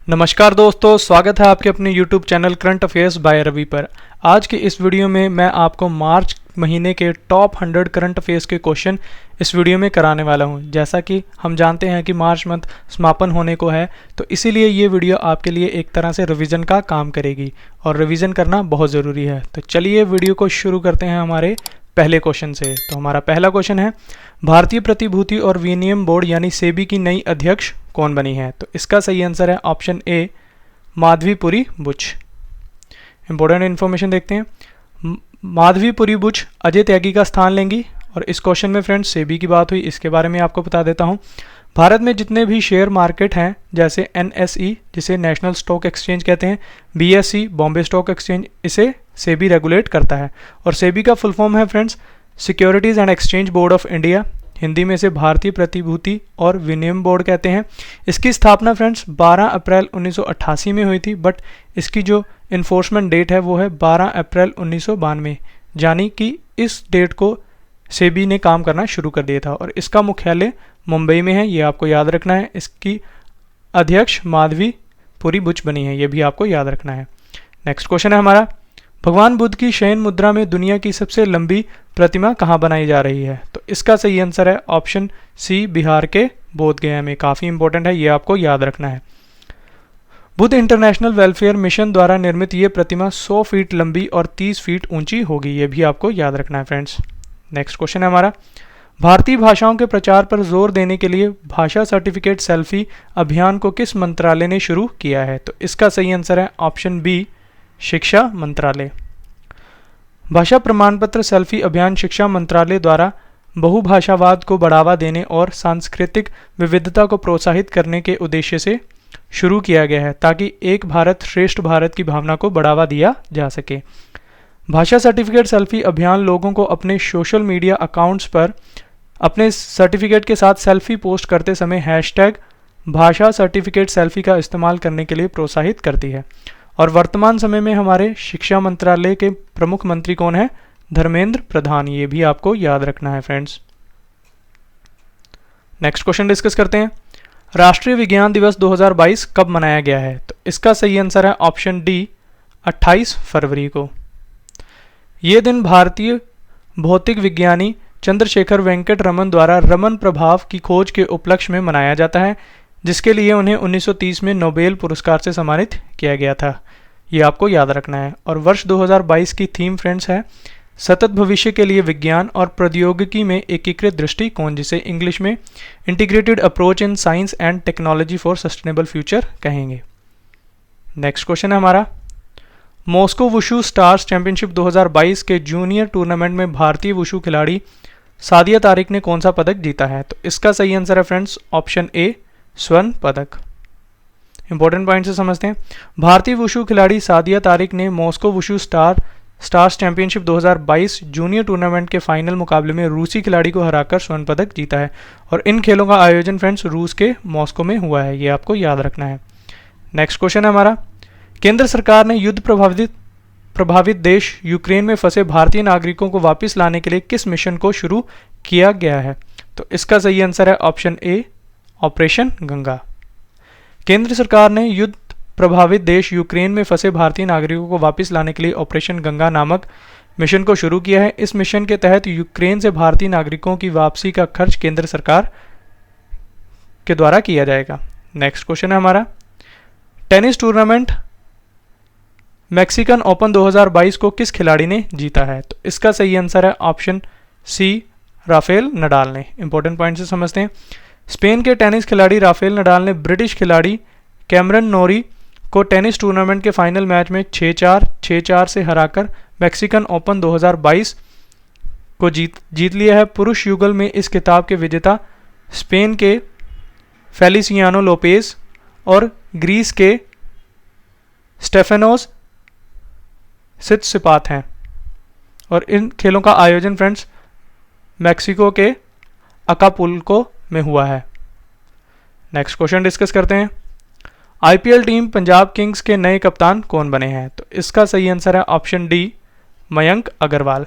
नमस्कार दोस्तों, स्वागत है आपके अपने YouTube channel current affairs by Ravi पर। आज के इस वीडियो में मैं आपको मार्च महीने के टॉप 100 करंट अफेयर्स के क्वेश्चन इस वीडियो में कराने वाला हूं। जैसा कि हम जानते हैं कि मार्च मंथ समापन होने को है, तो इसीलिए ये वीडियो आपके लिए एक तरह से रिवीजन का काम करेगी और रिवीजन करना बहुत ज़रूरी है। तो चलिए वीडियो को शुरू करते हैं हमारे पहले क्वेश्चन से। तो हमारा पहला क्वेश्चन है, भारतीय प्रतिभूति और विनिमय बोर्ड यानी सेबी की नई अध्यक्ष कौन बनी है? तो इसका सही आंसर है option A, Madhabi Puri Buch. Important information देखते हैं। माधवीपुरी बुच अजय त्यागी का स्थान लेंगी। और इस क्वेश्चन में फ्रेंड्स सेबी की बात हुई, इसके बारे में आपको बता देता हूँ। भारत में जितने भी शेयर मार्केट हैं, जैसे NSE जिसे नेशनल स्टॉक एक्सचेंज कहते हैं, BSE बॉम्बे स्टॉक एक्सचेंज, इसे सेबी रेगुलेट करता है। और सेबी का फुल फॉर्म है friends securities and exchange board of India, Hindi में से भारतीय प्रतिभूति और विनिमय बोर्ड कहते हैं। इसकी स्थापना फ्रेंड्स 12 अप्रैल 1988 में हुई थी, बट इसकी जो इन्फोर्समेंट डेट है वो है 12 अप्रैल 1992, यानी कि इस डेट को सेबी ने काम करना शुरू कर दिया था। और इसका मुख्यालय मुंबई में है, ये आपको याद रखना है। इसकी अध्यक्ष माधवीपुरी बुच बनी है, ये भी आपको याद रखना है। नेक्स्ट क्वेश्चन है हमारा, भगवान बुद्ध की शयन मुद्रा में दुनिया की सबसे लंबी प्रतिमा कहाँ बनाई जा रही है? तो इसका सही आंसर है ऑप्शन सी, बिहार के बोधगया में। काफ़ी इंपॉर्टेंट है, ये आपको याद रखना है। बुद्ध इंटरनेशनल वेलफेयर मिशन द्वारा निर्मित ये प्रतिमा 100 फीट लंबी और 30 फीट ऊंची होगी, ये भी आपको याद रखना है फ्रेंड्स। नेक्स्ट क्वेश्चन है हमारा, भारतीय भाषाओं के प्रचार पर जोर देने के लिए भाषा सर्टिफिकेट सेल्फी अभियान को किस मंत्रालय ने शुरू किया है? तो इसका सही आंसर है ऑप्शन बी, शिक्षा मंत्रालय। भाषा प्रमाण पत्र सेल्फी अभियान शिक्षा मंत्रालय द्वारा बहुभाषावाद को बढ़ावा देने और सांस्कृतिक विविधता को प्रोत्साहित करने के उद्देश्य से शुरू किया गया है, ताकि एक भारत श्रेष्ठ भारत की भावना को बढ़ावा दिया जा सके। भाषा सर्टिफिकेट सेल्फी अभियान लोगों को अपने सोशल मीडिया अकाउंट्स पर अपने सर्टिफिकेट के साथ सेल्फी पोस्ट करते समय हैशटैग भाषा सर्टिफिकेट सेल्फी का इस्तेमाल करने के लिए प्रोत्साहित करती है। और वर्तमान समय में हमारे शिक्षा मंत्रालय के प्रमुख मंत्री कौन है? धर्मेंद्र प्रधान, ये भी आपको याद रखना है फ्रेंड्स। नेक्स्ट क्वेश्चन डिस्कस करते हैं, राष्ट्रीय विज्ञान दिवस 2022 कब मनाया गया है? तो इसका सही आंसर है ऑप्शन डी, 28 फरवरी को। ये दिन भारतीय भौतिक विज्ञानी चंद्रशेखर वेंकट रमन द्वारा रमन प्रभाव की खोज के उपलक्ष्य में मनाया जाता है, जिसके लिए उन्हें 1930 में नोबेल पुरस्कार से सम्मानित किया गया था, ये आपको याद रखना है। और वर्ष 2022 की थीम फ्रेंड्स है सतत भविष्य के लिए विज्ञान और प्रौद्योगिकी में एकीकृत दृष्टिकोण, जिसे इंग्लिश में integrated approach in science and technology for sustainable future कहेंगे। नेक्स्ट क्वेश्चन है हमारा, मॉस्को वुशु स्टार्स चैंपियनशिप 2022 के जूनियर टूर्नामेंट में भारतीय वुशु खिलाड़ी सादिया तारिक ने कौन सा पदक जीता है? तो इसका सही आंसर है फ्रेंड्स ऑप्शन ए, स्वर्ण पदक। इंपॉर्टेंट पॉइंट से समझते हैं। भारतीय वुशु खिलाड़ी सादिया तारिक ने Moscow wushu stars championship 2022 junior tournament के फाइनल मुकाबले में रूसी खिलाड़ी को हराकर स्वर्ण पदक जीता है। और इन खेलों का आयोजन फ्रेंड्स रूस के मॉस्को में हुआ है, ये आपको याद रखना है। नेक्स्ट क्वेश्चन है हमारा, केंद्र सरकार ने युद्ध प्रभावित देश यूक्रेन में फंसे भारतीय नागरिकों को वापस लाने के लिए किस मिशन को शुरू किया गया है? तो इसका सही आंसर है ऑप्शन ए, ऑपरेशन गंगा। केंद्र सरकार ने युद्ध प्रभावित देश यूक्रेन में फंसे भारतीय नागरिकों को वापस लाने के लिए ऑपरेशन गंगा नामक मिशन को शुरू किया है। इस मिशन के तहत यूक्रेन से भारतीय नागरिकों की वापसी का खर्च केंद्र सरकार के द्वारा किया जाएगा। नेक्स्ट क्वेश्चन है हमारा, टेनिस टूर्नामेंट मैक्सिकन ओपन 2022 को किस खिलाड़ी ने जीता है? तो इसका सही आंसर है ऑप्शन सी, राफेल नडाल ने। इंपॉर्टेंट पॉइंट से समझते हैं। स्पेन के टेनिस खिलाड़ी राफेल नडाल ने ब्रिटिश खिलाड़ी कैमरन नोरी को टेनिस टूर्नामेंट के फाइनल मैच में 6-4, 6-4 से हराकर मैक्सिकन ओपन 2022 को जीत लिया है। पुरुष युगल में इस खिताब के विजेता स्पेन के फेलिसियानो लोपेज और ग्रीस के स्टेफेनोस सित्सिपास हैं। और इन खेलों का आयोजन फ्रेंड्स मैक्सिको के अकापुल्को में हुआ है। नेक्स्ट क्वेश्चन डिस्कस करते हैं, IPL टीम पंजाब किंग्स के नए कप्तान कौन बने हैं? तो इसका सही आंसर है option D, Mayank Agarwal.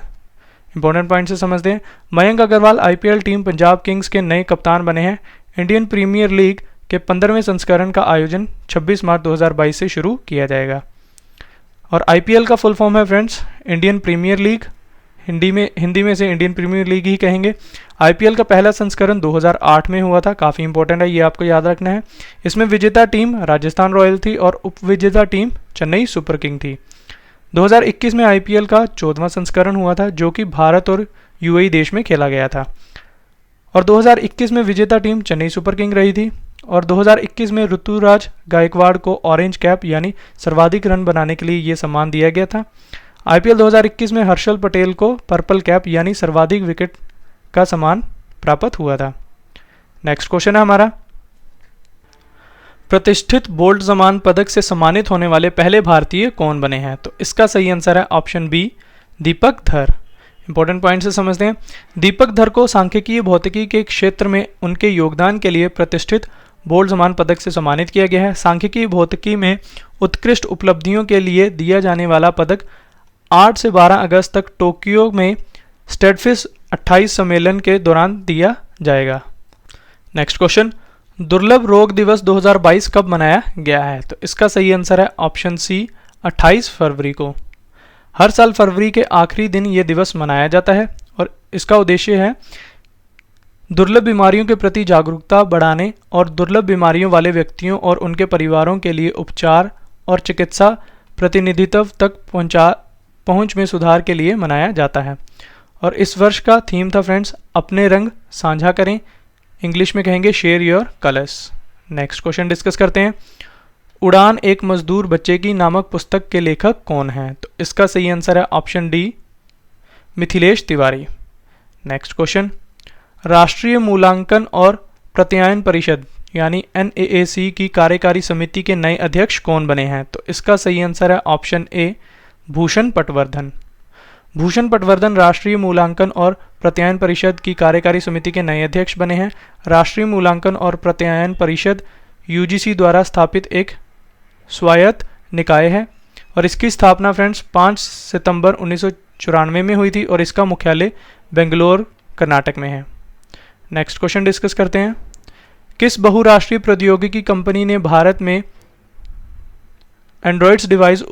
Important point से समझते हैं। Mayank Agarwal IPL team Punjab Kings के नए कप्तान बने हैं। इंडियन प्रीमियर लीग के 15वें संस्करण का आयोजन 26 मार्च 2022 से शुरू किया जाएगा। और आईपीएल का फुल फॉर्म है friends Indian Premier League, Hindi में से इंडियन प्रीमियर लीग ही कहेंगे। आईपीएल का पहला संस्करण 2008 में हुआ था, काफ़ी इंपॉर्टेंट है, ये आपको याद रखना है। इसमें विजेता टीम राजस्थान रॉयल थी और उपविजेता टीम चेन्नई सुपर किंग थी। 2021 में आईपीएल का 14वां संस्करण हुआ था, जो कि भारत और यूएई देश में खेला गया था। और 2021 में विजेता टीम चेन्नई सुपर किंग रही थी। और 2021 में ऋतुराज गायकवाड़ को ऑरेंज कैप यानी सर्वाधिक रन बनाने के लिए ये सम्मान दिया गया था। आईपीएल 2021 में हर्षल पटेल को पर्पल कैप यानी सर्वाधिक विकेट का सम्मान प्राप्त हुआ था। नेक्स्ट क्वेश्चन है हमारा, प्रतिष्ठित बोल्ट सम्मान पदक से सम्मानित होने वाले पहले भारतीय कौन बने हैं? तो इसका सही आंसर है ऑप्शन बी, दीपक धर। इंपॉर्टेंट पॉइंट से समझते हैं। दीपक धर को सांख्यिकीय भौतिकी के क्षेत्र में उनके योगदान के लिए प्रतिष्ठित बोल्ट सम्मान पदक से सम्मानित किया गया है। सांख्यिकीय भौतिकी में उत्कृष्ट उपलब्धियों के लिए दिया जाने वाला पदक 8 से 12 अगस्त तक टोक्यो में स्टेडफिश 28 सम्मेलन के दौरान दिया जाएगा। नेक्स्ट क्वेश्चन, दुर्लभ रोग दिवस 2022 कब मनाया गया है? तो इसका सही आंसर है ऑप्शन सी, 28 फरवरी को। हर साल फरवरी के आखिरी दिन यह दिवस मनाया जाता है और इसका उद्देश्य है दुर्लभ बीमारियों के प्रति जागरूकता बढ़ाने और दुर्लभ बीमारियों वाले व्यक्तियों और उनके परिवारों के लिए उपचार और चिकित्सा प्रतिनिधित्व तक पहुंच में सुधार के लिए मनाया जाता है। और इस वर्ष का थीम था फ्रेंड्स, अपने रंग साझा करें, इंग्लिश में कहेंगे share your colours. Next question discuss करते हैं, उड़ान एक मजदूर बच्चे की नामक पुस्तक के लेखक कौन हैं? तो इसका सही आंसर है option D, Mithilesh Tiwari. Next question, राष्ट्रीय मूल्यांकन और प्रत्यायन परिषद यानी NAAC की कार्यकारी समिति के नए अध्यक्ष कौन बने हैं? तो इसका सही आंसर है ऑप्शन ए, भूषण पटवर्धन। भूषण पटवर्धन राष्ट्रीय मूल्यांकन और प्रत्यायन परिषद की कार्यकारी समिति के नए अध्यक्ष बने हैं। राष्ट्रीय मूल्यांकन और प्रत्यायन परिषद UGC द्वारा स्थापित एक स्वायत्त निकाय है और इसकी स्थापना फ्रेंड्स 5 सितंबर 1994 में हुई थी और इसका मुख्यालय बेंगलोर कर्नाटक में है। नेक्स्ट क्वेश्चन डिस्कस करते हैं, किस बहुराष्ट्रीय प्रौद्योगिकी कंपनी ने भारत में एंड्रॉइड्स डिवाइस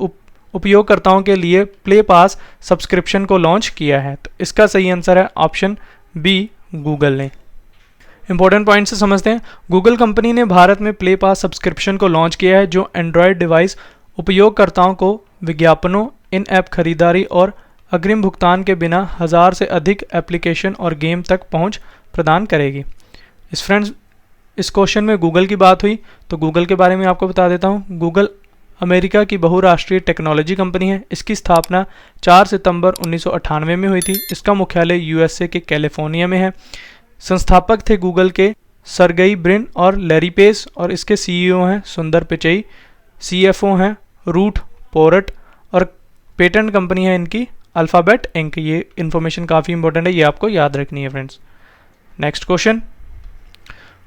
उपयोगकर्ताओं के लिए प्ले पास सब्सक्रिप्शन को लॉन्च किया है? तो इसका सही आंसर है ऑप्शन बी, गूगल ने। इंपॉर्टेंट पॉइंट से समझते हैं, गूगल कंपनी ने भारत में प्ले पास सब्सक्रिप्शन को लॉन्च किया है जो एंड्रॉयड डिवाइस उपयोगकर्ताओं को विज्ञापनों, इन ऐप खरीदारी और अग्रिम भुगतान के बिना 1000 से अधिक एप्लीकेशन और गेम तक पहुंच प्रदान करेगी। इस क्वेश्चन में गूगल की बात हुई तो गूगल के बारे में आपको बता देता हूं। गूगल अमेरिका की बहुराष्ट्रीय टेक्नोलॉजी कंपनी है। इसकी स्थापना 4 सितंबर 1998 में हुई थी। इसका मुख्यालय USA के कैलिफोर्निया में है। संस्थापक थे गूगल के सरगई ब्रिन और लैरी पेज और इसके CEO हैं सुंदर पिचई, CFO हैं रूट पोरट और पेटेंट कंपनी है इनकी अल्फ़ाबेट इंक। ये इन्फॉर्मेशन काफ़ी इंपॉर्टेंट है, ये आपको याद रखनी है फ्रेंड्स। नेक्स्ट क्वेश्चन,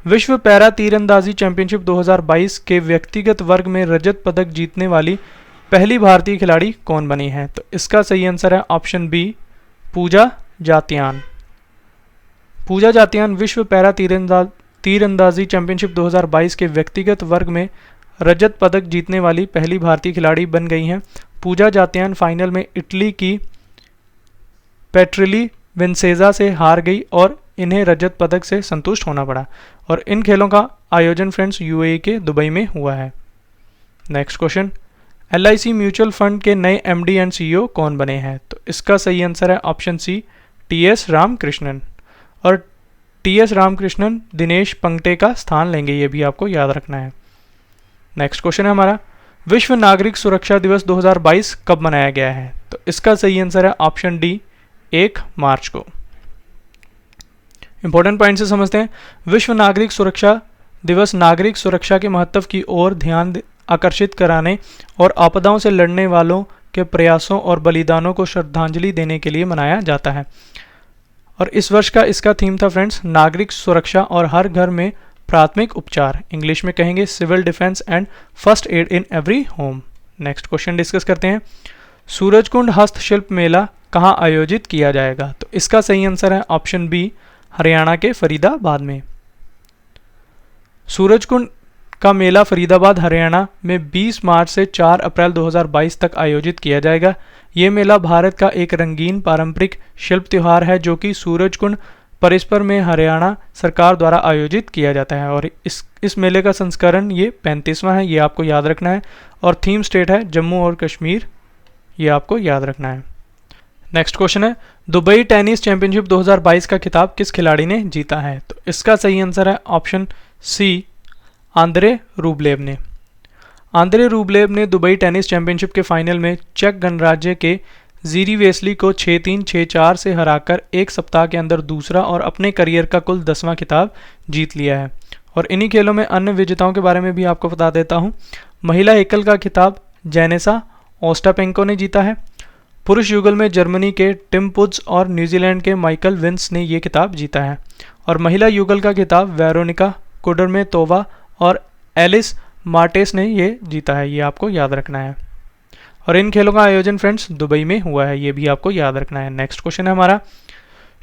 विश्व पैरा तीरंदाजी चैंपियनशिप 2022 के व्यक्तिगत वर्ग में रजत पदक जीतने वाली पहली भारतीय खिलाड़ी कौन बनी है? तो इसका सही आंसर है ऑप्शन बी, पूजा जातियान। पूजा जातियान विश्व पैरा तीरंदाजी चैंपियनशिप 2022 के व्यक्तिगत वर्ग में रजत पदक जीतने वाली पहली भारतीय खिलाड़ी बन गई हैं। पूजा जातियान फाइनल में इटली की पेट्रिली विंसेजा से हार गई और इन्हें रजत पदक से संतुष्ट होना पड़ा। और इन खेलों का आयोजन फ्रेंड्स UAE के दुबई में हुआ है। Next question, LIC mutual fund के नए MD एंड CEO कौन बने हैं? तो इसका सही आंसर है ऑप्शन सी, TS रामकृष्णन। और TS रामकृष्णन दिनेश पंगटे का स्थान लेंगे, ये भी आपको याद रखना है। नेक्स्ट क्वेश्चन है हमारा, विश्व नागरिक सुरक्षा दिवस 2022 कब मनाया गया है? तो इसका सही आंसर है ऑप्शन डी, 1 मार्च को। इंपॉर्टेंट पॉइंट से समझते हैं, विश्व नागरिक सुरक्षा दिवस नागरिक सुरक्षा के महत्व की ओर ध्यान आकर्षित कराने और आपदाओं से लड़ने वालों के प्रयासों और बलिदानों को श्रद्धांजलि देने के लिए मनाया जाता है। और इस वर्ष का इसका थीम था फ्रेंड्स, नागरिक सुरक्षा और हर घर में प्राथमिक उपचार, इंग्लिश में कहेंगे civil defence and first aid in every home. Next question discuss करते हैं, सूरजकुंड हस्तशिल्प मेला कहाँ आयोजित किया जाएगा? तो इसका सही आंसर है ऑप्शन बी, हरियाणा के फरीदाबाद में। सूरजकुंड का मेला फरीदाबाद हरियाणा में 20 मार्च से 4 अप्रैल 2022 तक आयोजित किया जाएगा। ये मेला भारत का एक रंगीन पारंपरिक शिल्प त्यौहार है जो कि सूरजकुंड परिसर में हरियाणा सरकार द्वारा आयोजित किया जाता है। और इस मेले का संस्करण ये 35वां है, ये आपको याद रखना है। और थीम स्टेट है जम्मू और कश्मीर, ये आपको याद रखना है। नेक्स्ट क्वेश्चन है, दुबई टेनिस चैंपियनशिप 2022 का खिताब किस खिलाड़ी ने जीता है? तो इसका सही आंसर है ऑप्शन सी, आंद्रे रूबलेव ने। आंद्रे रूबलेव ने दुबई टेनिस चैंपियनशिप के फाइनल में चेक गणराज्य के जीरी वेस्ली को 6-3, 6-4 से हराकर एक सप्ताह के अंदर दूसरा और अपने करियर का कुल 10वां खिताब जीत लिया है। और इन्हीं खेलों में अन्य विजेताओं के बारे में भी आपको बता देता हूँ। महिला एकल का खिताब जेनेसा ओस्टापेंको ने जीता है। पुरुष युगल में जर्मनी के टिम पुड्स और न्यूजीलैंड के माइकल विंस ने ये खिताब जीता है। और महिला युगल का खिताब वेरोनिका कुडरमेतोवा और एलिस मार्टेस ने ये जीता है, ये आपको याद रखना है। और इन खेलों का आयोजन फ्रेंड्स दुबई में हुआ है, ये भी आपको याद रखना है। नेक्स्ट क्वेश्चन है हमारा,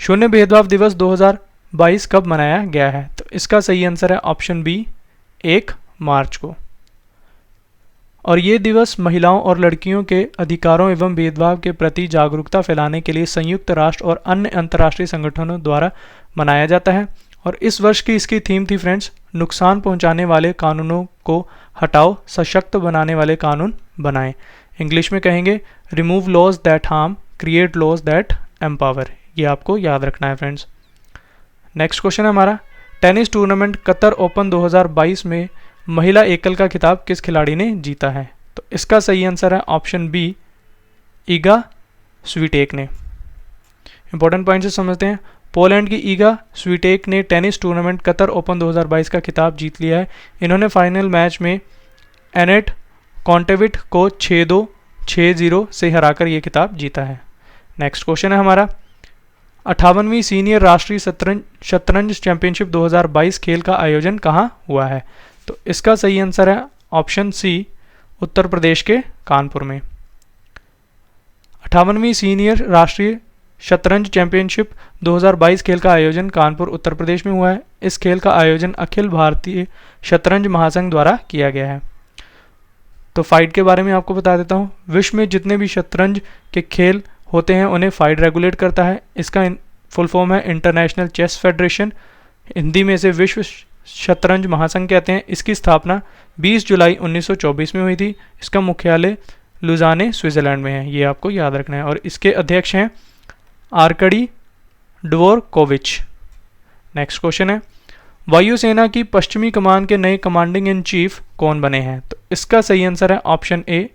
शून्य भेदभाव दिवस 2022 कब मनाया गया है? तो इसका सही आंसर है ऑप्शन बी, 1 मार्च को। और ये दिवस महिलाओं और लड़कियों के अधिकारों एवं भेदभाव के प्रति जागरूकता फैलाने के लिए संयुक्त राष्ट्र और अन्य अंतर्राष्ट्रीय संगठनों द्वारा मनाया जाता है। और इस वर्ष की इसकी थीम थी फ्रेंड्स, नुकसान पहुंचाने वाले कानूनों को हटाओ, सशक्त बनाने वाले कानून बनाएं। इंग्लिश में कहेंगे remove laws that harm, create laws that empower, ये आपको याद रखना है फ्रेंड्स। नेक्स्ट क्वेश्चन है हमारा, टेनिस टूर्नामेंट कतर ओपन 2022 में महिला एकल का खिताब किस खिलाड़ी ने जीता है? तो इसका सही आंसर है ऑप्शन बी, ईगा स्वीटेक ने। इंपॉर्टेंट पॉइंट से समझते हैं। पोलैंड की ईगा स्वीटेक ने टेनिस टूर्नामेंट कतर ओपन 2022 का खिताब जीत लिया है। इन्होंने फाइनल मैच में एनेट कॉन्टेविट को 6-2, 6-0 से हराकर ये खिताब जीता है। नेक्स्ट क्वेश्चन है हमारा, 58वीं सीनियर राष्ट्रीय शतरंज चैंपियनशिप 2022 खेल का आयोजन कहाँ हुआ है? तो इसका सही आंसर है ऑप्शन सी, उत्तर प्रदेश के कानपुर में। 58वीं सीनियर राष्ट्रीय शतरंज चैंपियनशिप 2022 खेल का आयोजन कानपुर उत्तर प्रदेश में हुआ है। इस खेल का आयोजन अखिल भारतीय शतरंज महासंघ द्वारा किया गया है। तो फाइट के बारे में आपको बता देता हूँ। विश्व में जितने भी शतरंज के खेल होते हैं उन्हें फाइट रेगुलेट करता है। इसका फुल फॉर्म है इंटरनेशनल चेस फेडरेशन, हिंदी में इसे विश्व शतरंज महासंघ कहते हैं। इसकी स्थापना 20 जुलाई 1924 में हुई थी। इसका मुख्यालय लुजाने स्विट्जरलैंड में है, ये आपको याद रखना है। और इसके अध्यक्ष हैं आर्कडी ड्वोरकोविच। नेक्स्ट क्वेश्चन है, वायुसेना की पश्चिमी कमान के नए कमांडिंग इन चीफ कौन बने हैं? तो इसका सही आंसर है ऑप्शन ए,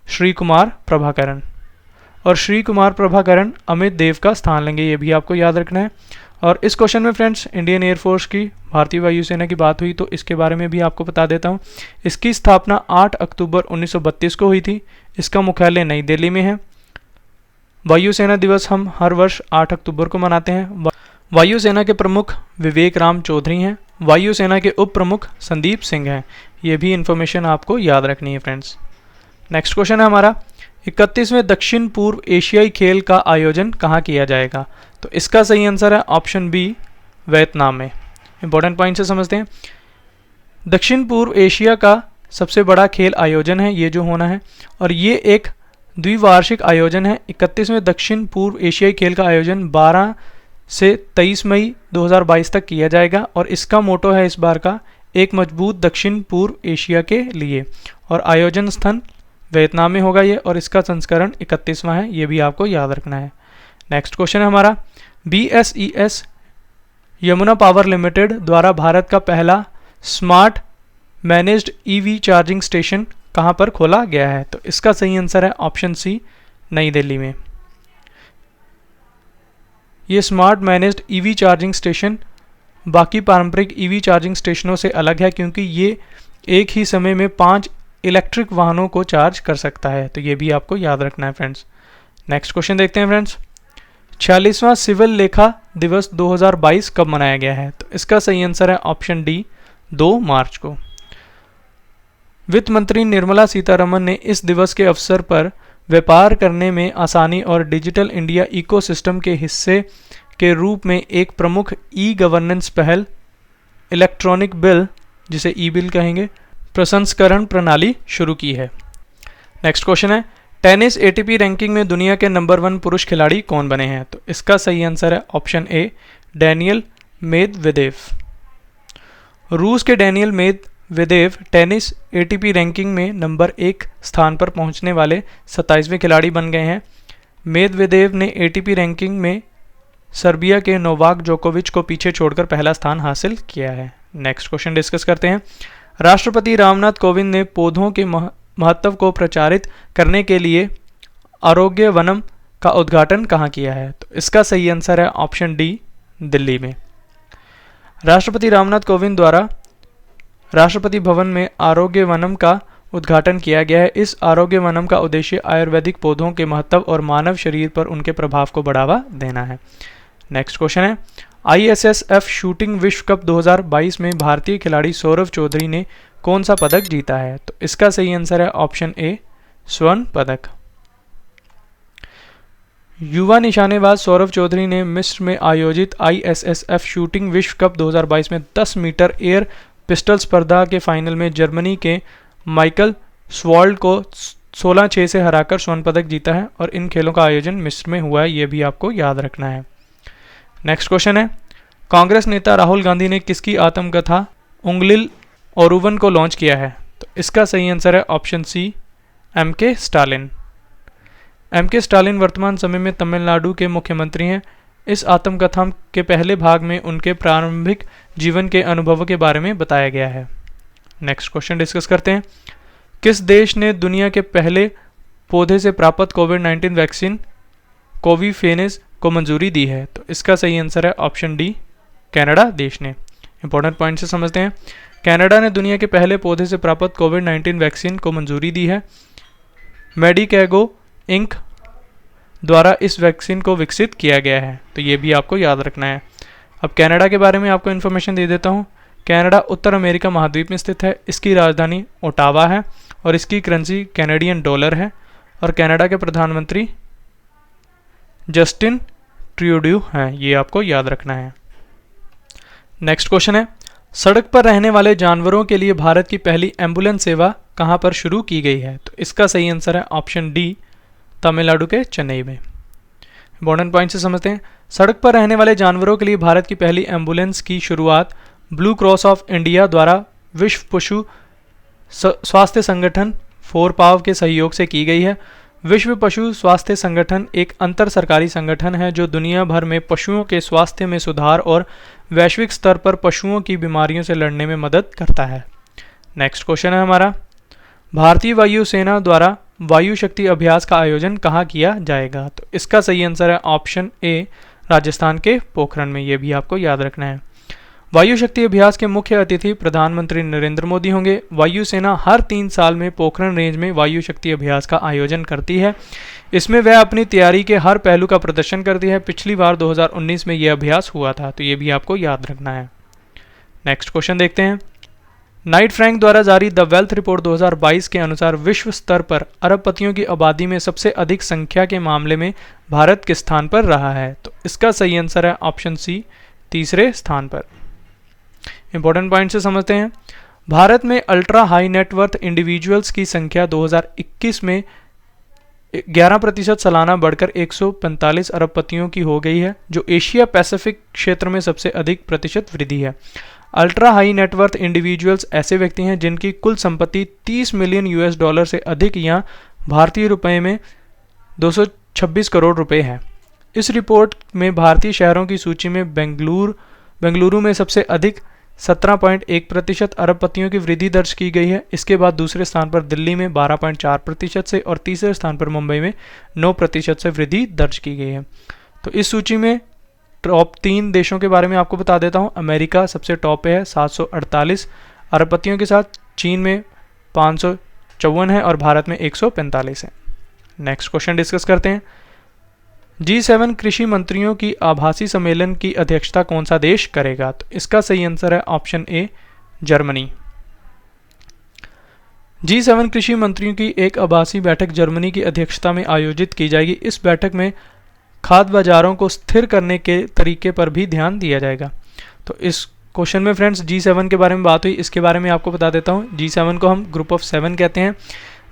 श्री कुमार प्रभाकरण। और श्री कुमार प्रभाकरण अमित देव का स्थान लेंगे, ये भी आपको याद रखना है। और इस क्वेश्चन में फ्रेंड्स इंडियन एयरफोर्स की, भारतीय वायुसेना की बात हुई तो इसके बारे में भी आपको बता देता हूँ। इसकी स्थापना 8 अक्टूबर 1932 को हुई थी। इसका मुख्यालय नई दिल्ली में है। वायुसेना दिवस हम हर वर्ष 8 अक्टूबर को मनाते हैं। वायुसेना के प्रमुख विवेक राम चौधरी हैं। वायुसेना के उप प्रमुख संदीप सिंह हैं। ये भी इन्फॉर्मेशन आपको याद रखनी है फ्रेंड्स। नेक्स्ट क्वेश्चन है हमारा, 31वें दक्षिण पूर्व एशियाई खेल का आयोजन कहाँ किया जाएगा? तो इसका सही आंसर है ऑप्शन बी, वियतनाम में। इंपॉर्टेंट पॉइंट से समझते हैं। दक्षिण पूर्व एशिया का सबसे बड़ा खेल आयोजन है ये जो होना है, और ये एक द्विवार्षिक आयोजन है। 31वें दक्षिण पूर्व एशियाई खेल का आयोजन 12 से 23 मई 2022 तक किया जाएगा। और इसका मोटो है इस बार का, एक मजबूत दक्षिण पूर्व एशिया के लिए। और आयोजन स्थान वियतनाम में होगा ये, और इसका संस्करण 31वां है, ये भी आपको याद रखना है। नेक्स्ट क्वेश्चन है हमारा, BSES यमुना पावर लिमिटेड द्वारा भारत का पहला smart managed EV charging station कहाँ पर खोला गया है? तो इसका सही आंसर है ऑप्शन सी, नई दिल्ली में। ये smart managed EV charging station बाकी पारंपरिक EV चार्जिंग स्टेशनों से अलग है, क्योंकि ये एक ही समय में 5 इलेक्ट्रिक वाहनों को चार्ज कर सकता है। तो ये भी आपको याद रखना है फ्रेंड्स। नेक्स्ट क्वेश्चन देखते हैं फ्रेंड्स, 46वां सिविल लेखा दिवस 2022 कब मनाया गया है? तो इसका सही आंसर है ऑप्शन डी, 2 मार्च को। वित्त मंत्री निर्मला सीतारमण ने इस दिवस के अवसर पर व्यापार करने में आसानी और डिजिटल इंडिया इकोसिस्टम के हिस्से के रूप में एक प्रमुख ई गवर्नेंस पहल इलेक्ट्रॉनिक बिल जिसे ई बिल कहेंगे, प्रसंस्करण प्रणाली शुरू की है। नेक्स्ट क्वेश्चन है, टेनिस एटीपी रैंकिंग में दुनिया के नंबर 1 पुरुष खिलाड़ी कौन बने हैं? तो इसका सही आंसर है ऑप्शन ए, डैनियल मेदवेदेव। रूस के Daniel Medvedev tennis ATP ranking में नंबर 1 स्थान पर पहुंचने वाले 27वें खिलाड़ी बन गए हैं। मेदवेदेव ने एटीपी रैंकिंग में सर्बिया के नोवाक जोकोविच को पीछे छोड़कर पहला स्थान हासिल किया है। नेक्स्ट क्वेश्चन डिस्कस करते हैं। राष्ट्रपति रामनाथ कोविंद ने पौधों के महत्व को प्रचारित करने के लिए आरोग्य वनम का उद्घाटन कहाँ किया है? तो इसका सही आंसर है ऑप्शन डी, दिल्ली में। राष्ट्रपति रामनाथ कोविंद द्वारा राष्ट्रपति भवन में आरोग्य वनम का उद्घाटन किया गया है। इस आरोग्य वनम का उद्देश्य आयुर्वेदिक पौधों के महत्व और मानव शरीर पर उनके प्रभाव को बढ़ावा देना है। नेक्स्ट क्वेश्चन है, ISSF शूटिंग विश्व कप 2022 में भारतीय खिलाड़ी सौरभ चौधरी ने कौन सा पदक जीता है? तो इसका सही आंसर है ऑप्शन ए, स्वर्ण पदक। युवा निशानेबाज सौरभ चौधरी ने मिस्र में आयोजित ISSF शूटिंग विश्व कप 2022 में 10 मीटर एयर पिस्टल स्पर्धा के फाइनल में जर्मनी के माइकल स्वॉल्ड को 16-6 से हराकर स्वर्ण पदक जीता है और इन खेलों का आयोजन मिस्र में हुआ है, ये भी आपको याद रखना है। नेक्स्ट क्वेश्चन है, कांग्रेस नेता राहुल गांधी ने किसकी आत्मकथा उंगलिल ओरुवन को लॉन्च किया है? तो इसका सही आंसर है option C, MK Stalin. MK Stalin वर्तमान समय में तमिलनाडु के मुख्यमंत्री हैं। इस आत्मकथा के पहले भाग में उनके प्रारंभिक जीवन के अनुभवों के बारे में बताया गया है। नेक्स्ट क्वेश्चन डिस्कस करते हैं। किस देश ने दुनिया के पहले पौधे से प्राप्त कोविड-19 वैक्सीन कोविफेनेस को मंजूरी दी है? तो इसका सही आंसर है ऑप्शन डी, कनाडा देश ने। इंपॉर्टेंट पॉइंट से समझते हैं। कनाडा ने दुनिया के पहले पौधे से प्राप्त कोविड-19 वैक्सीन को मंजूरी दी है। मेडिकेगो इंक द्वारा इस वैक्सीन को विकसित किया गया है, तो ये भी आपको याद रखना है। अब कनाडा के बारे में आपको इन्फॉर्मेशन दे देता हूँ। कनाडा उत्तर अमेरिका महाद्वीप में स्थित है। इसकी राजधानी ओटावा है और इसकी करेंसी कैनेडियन डॉलर है और कनाडा के प्रधानमंत्री जस्टिन ट्रूडेau हैं, ये आपको याद रखना है। नेक्स्ट क्वेश्चन है, सड़क पर रहने वाले जानवरों के लिए भारत की पहली एम्बुलेंस सेवा कहाँ पर शुरू की गई है? तो इसका सही आंसर है ऑप्शन डी, तमिलनाडु के चेन्नई में। इंपॉर्टेंट पॉइंट से समझते हैं। सड़क पर रहने वाले जानवरों के लिए भारत की पहली एम्बुलेंस की शुरुआत ब्लू क्रॉस ऑफ इंडिया द्वारा विश्व पशु स्वास्थ्य संगठन 4PAW के सहयोग से की गई है। विश्व पशु स्वास्थ्य संगठन एक अंतर सरकारी संगठन है जो दुनिया भर में पशुओं के स्वास्थ्य में सुधार और वैश्विक स्तर पर पशुओं की बीमारियों से लड़ने में मदद करता है। नेक्स्ट क्वेश्चन है हमारा, भारतीय वायुसेना द्वारा वायु शक्ति अभ्यास का आयोजन कहाँ किया जाएगा? तो इसका सही आंसर है ऑप्शन ए, राजस्थान के पोखरण में। ये भी आपको याद रखना है। वायु शक्ति अभ्यास के मुख्य अतिथि प्रधानमंत्री नरेंद्र मोदी होंगे। वायुसेना हर 3 साल में पोखरण रेंज में वायु शक्ति अभ्यास का आयोजन करती है। इसमें वह अपनी तैयारी के हर पहलू का प्रदर्शन करती है। पिछली बार 2019 में यह अभ्यास हुआ था, तो ये भी आपको याद रखना है। नेक्स्ट क्वेश्चन देखते हैं। नाइट फ्रैंक द्वारा जारी द वेल्थ रिपोर्ट 2022 के अनुसार विश्व स्तर पर अरबपतियों की आबादी में सबसे अधिक संख्या के मामले में भारत किस स्थान पर रहा है? तो इसका सही आंसर है ऑप्शन सी, तीसरे स्थान पर। इंपॉर्टेंट पॉइंट से समझते हैं। भारत में अल्ट्रा हाई नेटवर्थ इंडिविजुअल्स की संख्या 2021 में 11% सालाना बढ़कर 145 अरबपतियों की हो गई है, जो एशिया पैसिफिक क्षेत्र में सबसे अधिक प्रतिशत वृद्धि है। अल्ट्रा हाई नेटवर्थ इंडिविजुअल्स ऐसे व्यक्ति हैं जिनकी कुल संपत्ति 30 मिलियन US$ से अधिक या भारतीय रुपए में 226 करोड़ रुपए है। इस रिपोर्ट में भारतीय शहरों की सूची में बेंगलुरु में सबसे अधिक 17.1% अरबपतियों की वृद्धि दर्ज की गई है। इसके बाद दूसरे स्थान पर दिल्ली में 12.4% से और तीसरे स्थान पर मुंबई में 9% से वृद्धि दर्ज की गई है। तो इस सूची में टॉप 3 देशों के बारे में आपको बता देता हूं। अमेरिका सबसे टॉप पे है 748 अरबपतियों के साथ, चीन में 554 है और भारत में 145 है। नेक्स्ट क्वेश्चन डिस्कस करते हैं। G7 कृषि मंत्रियों की आभासी सम्मेलन की अध्यक्षता कौन सा देश करेगा? तो इसका सही आंसर है ऑप्शन ए, जर्मनी। G7 कृषि मंत्रियों की एक आभासी बैठक जर्मनी की अध्यक्षता में आयोजित की जाएगी। इस बैठक में खाद्य बाजारों को स्थिर करने के तरीके पर भी ध्यान दिया जाएगा। तो इस क्वेश्चन में फ्रेंड्स G7 के बारे में बात हुई, इसके बारे में आपको बता देता हूँ। G7 को हम ग्रुप ऑफ 7 कहते हैं।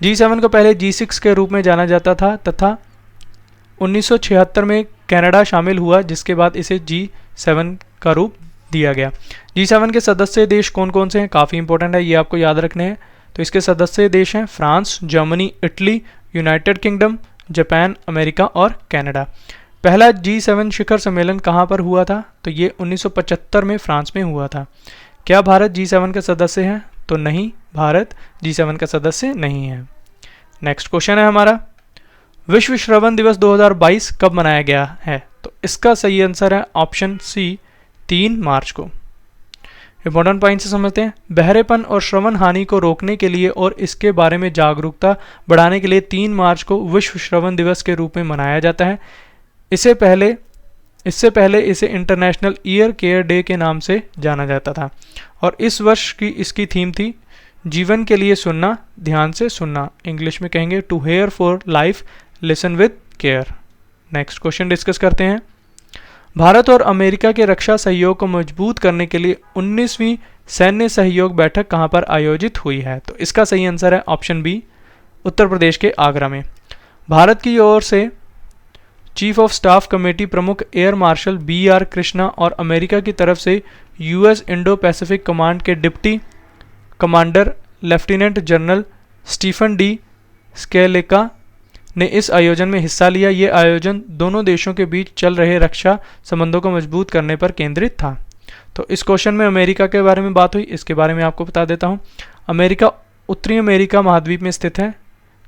G7 को पहले G6 के रूप में जाना जाता था तथा 1976 में कनाडा शामिल हुआ, जिसके बाद इसे G7 का रूप दिया गया। G7 के सदस्य देश कौन कौन से हैं, काफ़ी इंपॉर्टेंट है, ये आपको याद रखने हैं। तो इसके सदस्य देश हैं France, Germany, Italy, United kingdom, Japan, America और कनाडा। पहला G7 शिखर सम्मेलन कहाँ पर हुआ था, तो ये 1975 में फ्रांस में हुआ था। क्या भारत G7 का सदस्य है, तो नहीं, भारत G7 का सदस्य नहीं है। नेक्स्ट क्वेश्चन है हमारा, विश्व श्रवण दिवस 2022 कब मनाया गया है, तो इसका सही आंसर है ऑप्शन सी, 3 मार्च को। इंपॉर्टेंट पॉइंट से समझते हैं। बहरेपन और श्रवण हानि को रोकने के लिए और इसके बारे में जागरूकता बढ़ाने के लिए 3 मार्च को विश्व श्रवण दिवस के रूप में मनाया जाता है। इससे पहले इसे इंटरनेशनल ईयर केयर डे के नाम से जाना जाता था और इस वर्ष की इसकी थीम थी जीवन के लिए सुनना, ध्यान से सुनना। इंग्लिश में कहेंगे to hear for life, listen with care. Next question discuss करते हैं। भारत और अमेरिका के रक्षा सहयोग को मजबूत करने के लिए 19वीं सैन्य सहयोग बैठक कहां पर आयोजित हुई है, तो इसका सही आंसर है ऑप्शन बी, उत्तर प्रदेश के आगरा में। भारत की ओर से चीफ ऑफ स्टाफ कमेटी प्रमुख एयर मार्शल BR कृष्णा और अमेरिका की तरफ से US इंडो पैसिफिक कमांड के deputy commander lieutenant general Stephen D Sklenka ने इस आयोजन में हिस्सा लिया। ये आयोजन दोनों देशों के बीच चल रहे रक्षा संबंधों को मजबूत करने पर केंद्रित था। तो इस क्वेश्चन में अमेरिका के बारे में बात हुई, इसके बारे में आपको बता देता हूँ। अमेरिका उत्तरी अमेरिका महाद्वीप में स्थित है,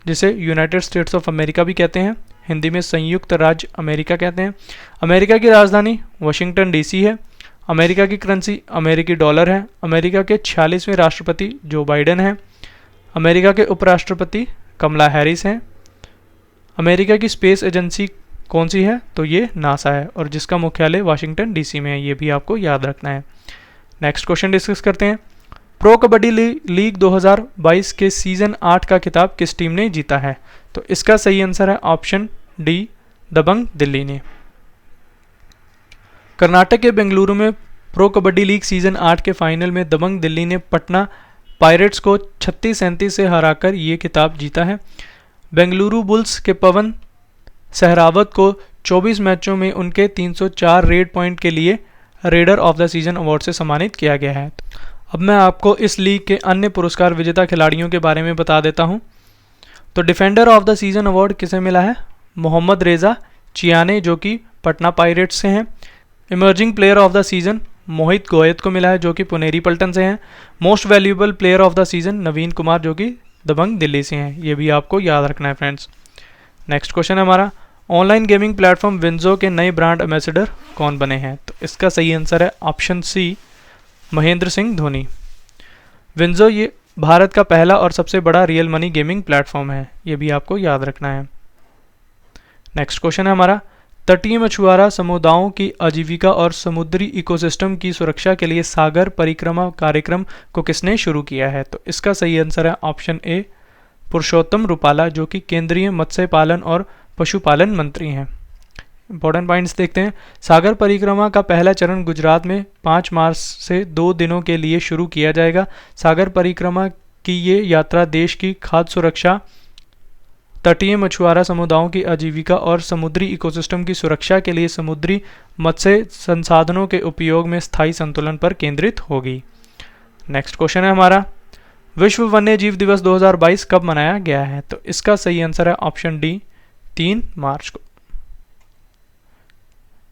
जिसे यूनाइटेड स्टेट्स ऑफ अमेरिका भी कहते हैं, हिंदी में संयुक्त राज्य अमेरिका कहते हैं। अमेरिका की राजधानी वाशिंगटन DC है। अमेरिका की करेंसी अमेरिकी डॉलर है। अमेरिका के 46वें राष्ट्रपति जो बाइडेन हैं। अमेरिका के उपराष्ट्रपति कमला हैरिस हैं। अमेरिका की स्पेस एजेंसी कौन सी है, तो ये नासा है और जिसका मुख्यालय वाशिंगटन DC में है, ये भी आपको याद रखना है। नेक्स्ट क्वेश्चन डिस्कस करते हैं। प्रो कबड्डी लीग 2022 के सीजन 8 का खिताब किस टीम ने जीता है, तो इसका सही आंसर है ऑप्शन डी, दबंग दिल्ली ने। कर्नाटक के बेंगलुरु में प्रो कबड्डी लीग सीजन 8 के फाइनल में दबंग दिल्ली ने पटना पायरेट्स को 36-37 से हराकर ये खिताब जीता है। बेंगलुरु बुल्स के पवन सहरावत को 24 मैचों में उनके 304 रेड पॉइंट के लिए raider of the season award से सम्मानित किया गया है। अब मैं आपको इस लीग के अन्य पुरस्कार विजेता खिलाड़ियों के बारे में बता देता हूं। तो defender of the season award किसे मिला है, मोहम्मद रेजा चियाने जो कि पटना पायरेट्स से हैं। Emerging player of the season Mohit Goyat को मिला है जो कि पुनेरी पल्टन से हैं। Most valuable player of the season Naveen Kumar जो कि दबंग दिल्ली से हैं। ये भी आपको याद रखना है फ्रेंड्स। नेक्स्ट क्वेश्चन है हमारा, ऑनलाइन गेमिंग प्लेटफॉर्म विंजो के नए ब्रांड एम्बेसडर कौन बने हैं, तो इसका सही आंसर है ऑप्शन सी, महेंद्र सिंह धोनी। विंजो ये भारत का पहला और सबसे बड़ा रियल मनी गेमिंग प्लेटफॉर्म है, ये भी आपको याद रखना है। नेक्स्ट क्वेश्चन है हमारा, तटीय मछुआरा समुदायों की आजीविका और समुद्री इकोसिस्टम की सुरक्षा के लिए सागर परिक्रमा कार्यक्रम को किसने शुरू किया है, तो इसका सही आंसर है ऑप्शन ए, पुरुषोत्तम रूपाला जो कि केंद्रीय मत्स्य पालन और पशुपालन मंत्री हैं। इंपॉर्टेंट पॉइंट्स देखते हैं। सागर परिक्रमा का पहला चरण गुजरात में 5 मार्च से 2 दिनों के लिए शुरू किया जाएगा। सागर परिक्रमा की ये यात्रा देश की खाद्य सुरक्षा, तटीय मछुआरा समुदायों की आजीविका और समुद्री इकोसिस्टम की सुरक्षा के लिए समुद्री मत्स्य संसाधनों के उपयोग में स्थायी संतुलन पर केंद्रित होगी। नेक्स्ट क्वेश्चन है हमारा, विश्व वन्य जीव दिवस 2022 कब मनाया गया है, तो इसका सही आंसर है ऑप्शन डी, 3 मार्च को।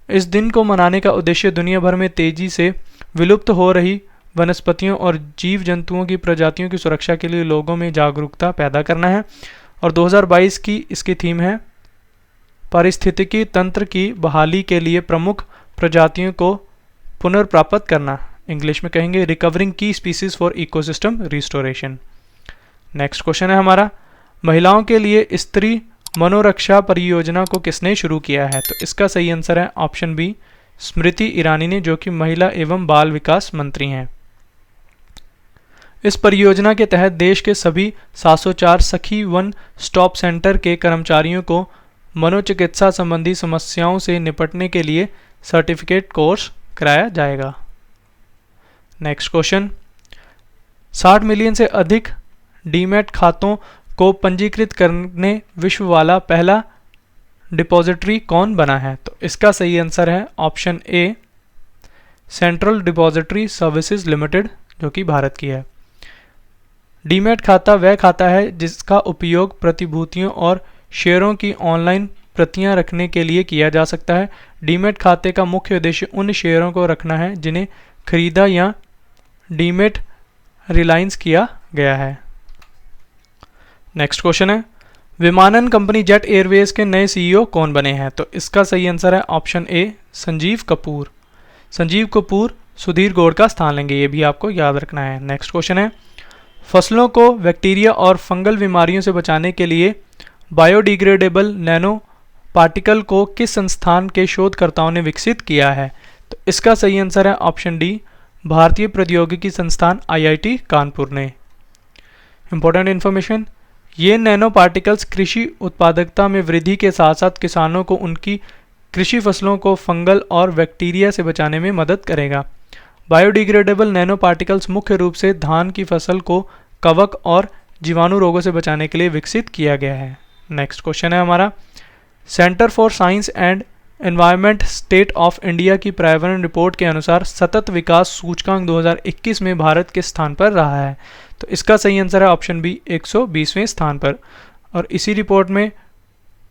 इस दिन को मनाने का उद्देश्य दुनिया भर में तेजी से विलुप्त हो रही वनस्पतियों और जीव जंतुओं की प्रजातियों की सुरक्षा के लिए लोगों में जागरूकता पैदा करना है और 2022 की इसकी थीम है पारिस्थितिकी तंत्र की बहाली के लिए प्रमुख प्रजातियों को पुनर्प्राप्त करना। इंग्लिश में कहेंगे रिकवरिंग की species for ecosystem restoration. Next question है हमारा, महिलाओं के लिए स्त्री मनोरक्षा परियोजना को किसने शुरू किया है, तो इसका सही आंसर है ऑप्शन बी, स्मृति ईरानी ने जो कि महिला एवं बाल विकास मंत्री हैं। इस परियोजना के तहत देश के सभी 704 सखी वन स्टॉप सेंटर के कर्मचारियों को मनोचिकित्सा संबंधी समस्याओं से निपटने के लिए सर्टिफिकेट कोर्स कराया जाएगा। नेक्स्ट क्वेश्चन, 60 मिलियन से अधिक डीमैट खातों को पंजीकृत करने विश्व वाला पहला डिपॉजिटरी कौन बना है? तो इसका सही आंसर है ऑप्शन ए, सेंट्रल डिपॉजिटरी सर्विसेज लिमिटेड, जो कि भारत की है। डीमैट खाता वह खाता है जिसका उपयोग प्रतिभूतियों और शेयरों की ऑनलाइन प्रतियां रखने के लिए किया जा सकता है। डीमैट खाते का मुख्य उद्देश्य उन शेयरों को रखना है जिन्हें खरीदा या डीमैट रिलायंस किया गया है। नेक्स्ट क्वेश्चन है, विमानन कंपनी जेट एयरवेज के नए सीईओ कौन बने हैं? तो इसका सही आंसर है ऑप्शन ए, संजीव कपूर। संजीव कपूर सुधीर गौड़ का स्थान लेंगे, ये भी आपको याद रखना है। नेक्स्ट क्वेश्चन है, फसलों को बैक्टीरिया और फंगल बीमारियों से बचाने के लिए बायोडिग्रेडेबल नैनो पार्टिकल को किस संस्थान के शोधकर्ताओं ने विकसित किया है? तो इसका सही आंसर है ऑप्शन डी, भारतीय प्रौद्योगिकी संस्थान आईआईटी कानपुर ने। इंपॉर्टेंट इन्फॉर्मेशन, ये नैनो पार्टिकल्स कृषि उत्पादकता में वृद्धि के साथ साथ किसानों को उनकी कृषि फसलों को फंगल और बैक्टीरिया से बचाने में मदद करेगा। बायोडिग्रेडेबल नैनो पार्टिकल्स मुख्य रूप से धान की फसल को कवक और जीवाणु रोगों से बचाने के लिए विकसित किया गया है। नेक्स्ट क्वेश्चन है हमारा, centre for science and environment state of India की पर्यावरण रिपोर्ट के अनुसार सतत विकास सूचकांक 2021 में भारत किस स्थान पर रहा है? तो इसका सही आंसर है ऑप्शन बी, 120वें स्थान पर। और इसी रिपोर्ट में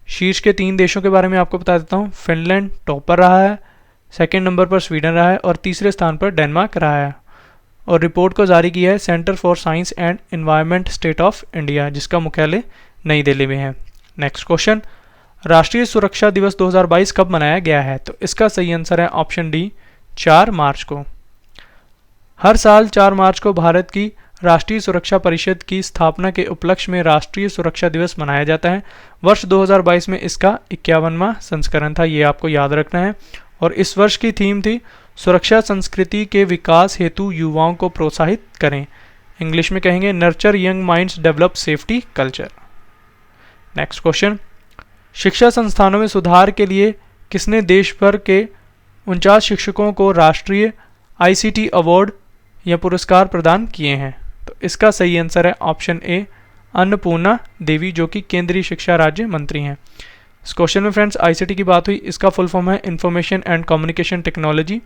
शीर्ष के 3 देशों के बारे में आपको बता देता हूँ। फिनलैंड टॉप पर रहा है, सेकेंड नंबर पर स्वीडन रहा है और तीसरे स्थान पर डेनमार्क रहा है। और रिपोर्ट को जारी किया है centre for science and environment state of India, जिसका मुख्यालय नई दिल्ली में है। नेक्स्ट क्वेश्चन, राष्ट्रीय सुरक्षा दिवस 2022 कब मनाया गया है? तो इसका सही आंसर है ऑप्शन डी, 4 मार्च को। हर साल 4 मार्च को भारत की राष्ट्रीय सुरक्षा परिषद की स्थापना के उपलक्ष्य में राष्ट्रीय सुरक्षा दिवस मनाया जाता है। वर्ष 2022 में इसका 51वां संस्करण था, ये आपको याद रखना है। और इस वर्ष की थीम थी सुरक्षा संस्कृति के विकास हेतु युवाओं को प्रोत्साहित करें। इंग्लिश में कहेंगे nurture young minds develop safety culture. Next question, शिक्षा संस्थानों में सुधार के लिए किसने देश भर के 49 शिक्षकों को राष्ट्रीय आईसीटी अवार्ड या पुरस्कार प्रदान किए हैं? तो इसका सही आंसर है ऑप्शन ए, अन्नपूर्णा देवी, जो कि केंद्रीय शिक्षा राज्य मंत्री हैं। इस क्वेश्चन में फ्रेंड्स आईसीटी की बात हुई, इसका फुल फॉर्म है इंफॉर्मेशन एंड कम्युनिकेशन टेक्नोलॉजी।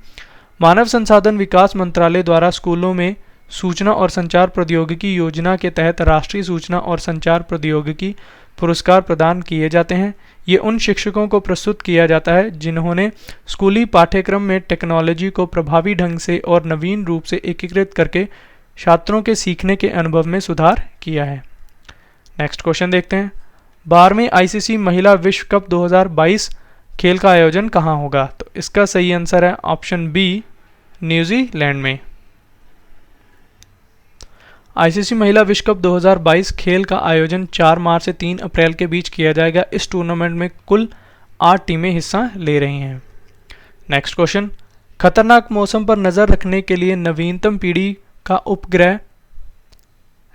मानव संसाधन विकास मंत्रालय द्वारा स्कूलों में सूचना और संचार प्रौद्योगिकी योजना के तहत राष्ट्रीय सूचना और संचार प्रौद्योगिकी पुरस्कार प्रदान किए जाते हैं। ये उन शिक्षकों को प्रस्तुत किया जाता है जिन्होंने स्कूली पाठ्यक्रम में टेक्नोलॉजी को प्रभावी ढंग से और नवीन रूप से एकीकृत करके छात्रों के सीखने के अनुभव में सुधार किया है। नेक्स्ट क्वेश्चन देखते हैं, 12वें आईसीसी महिला विश्व कप 2022 खेल का आयोजन कहाँ होगा? तो इसका सही आंसर है ऑप्शन बी, न्यूजीलैंड में। आईसीसी महिला विश्व कप 2022 खेल का आयोजन 4 मार्च से 3 अप्रैल के बीच किया जाएगा। इस टूर्नामेंट में कुल 8 टीमें हिस्सा ले रही हैं। नेक्स्ट क्वेश्चन, खतरनाक मौसम पर नज़र रखने के लिए नवीनतम पीढ़ी का उपग्रह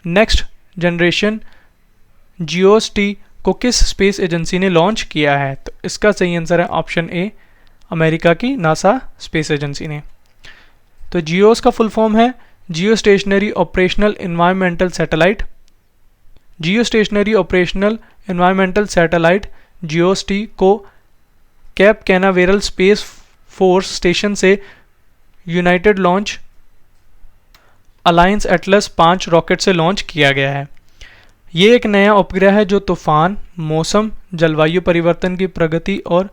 नेक्स्ट जनरेशन जियोस्टी को किस स्पेस एजेंसी ने लॉन्च किया है? तो इसका सही आंसर है ऑप्शन ए, अमेरिका की नासा स्पेस एजेंसी ने। तो जियोस का फुल फॉर्म है geostationary operational environmental satellite. Geostationary operational environmental satellite GOES T को Cape Canaveral space force station से United launch alliance Atlas 5 rocket से launch किया गया है। ये एक नया उपग्रह है जो तूफान, मौसम, जलवायु परिवर्तन की प्रगति और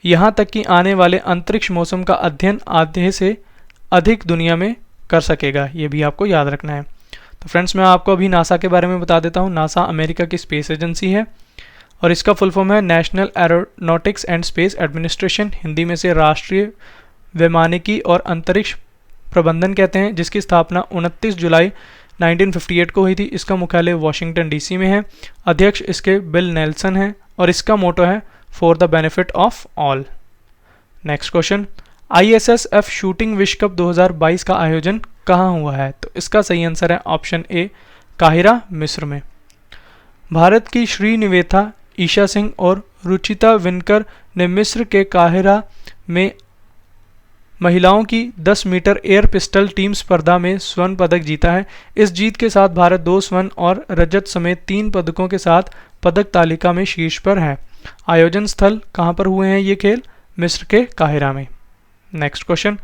यहाँ तक कि आने वाले अंतरिक्ष मौसम का अध्ययन आधे से अधिक दुनिया में कर सकेगा। ये भी आपको याद रखना है। तो फ्रेंड्स मैं आपको अभी नासा के बारे में बता देता हूँ। नासा अमेरिका की स्पेस एजेंसी है और इसका फुल फॉर्म है national aeronautics and space administration, Hindi में से राष्ट्रीय वैमानिकी और अंतरिक्ष प्रबंधन कहते हैं, जिसकी स्थापना 29 जुलाई 1958 को हुई थी। इसका मुख्यालय वॉशिंगटन डीसी में है। अध्यक्ष इसके बिल नेल्सन हैं और इसका मोटो है for the benefit of all. Next question, ISSF shooting विश्व कप 2022 का आयोजन कहाँ हुआ है? तो इसका सही आंसर है ऑप्शन ए, काहिरा, मिस्र में। भारत की श्रीनिवेथा, ईशा सिंह और रुचिता विनकर ने मिस्र के काहिरा में महिलाओं की 10 मीटर एयर पिस्टल टीम स्पर्धा में स्वर्ण पदक जीता है। इस जीत के साथ भारत 2 स्वर्ण और रजत समेत 3 पदकों के साथ पदक तालिका में शीर्ष पर है। आयोजन स्थल कहां पर हुए हैं ये खेल? मिस्र के काहिरा में। नेक्स्ट क्वेश्चन,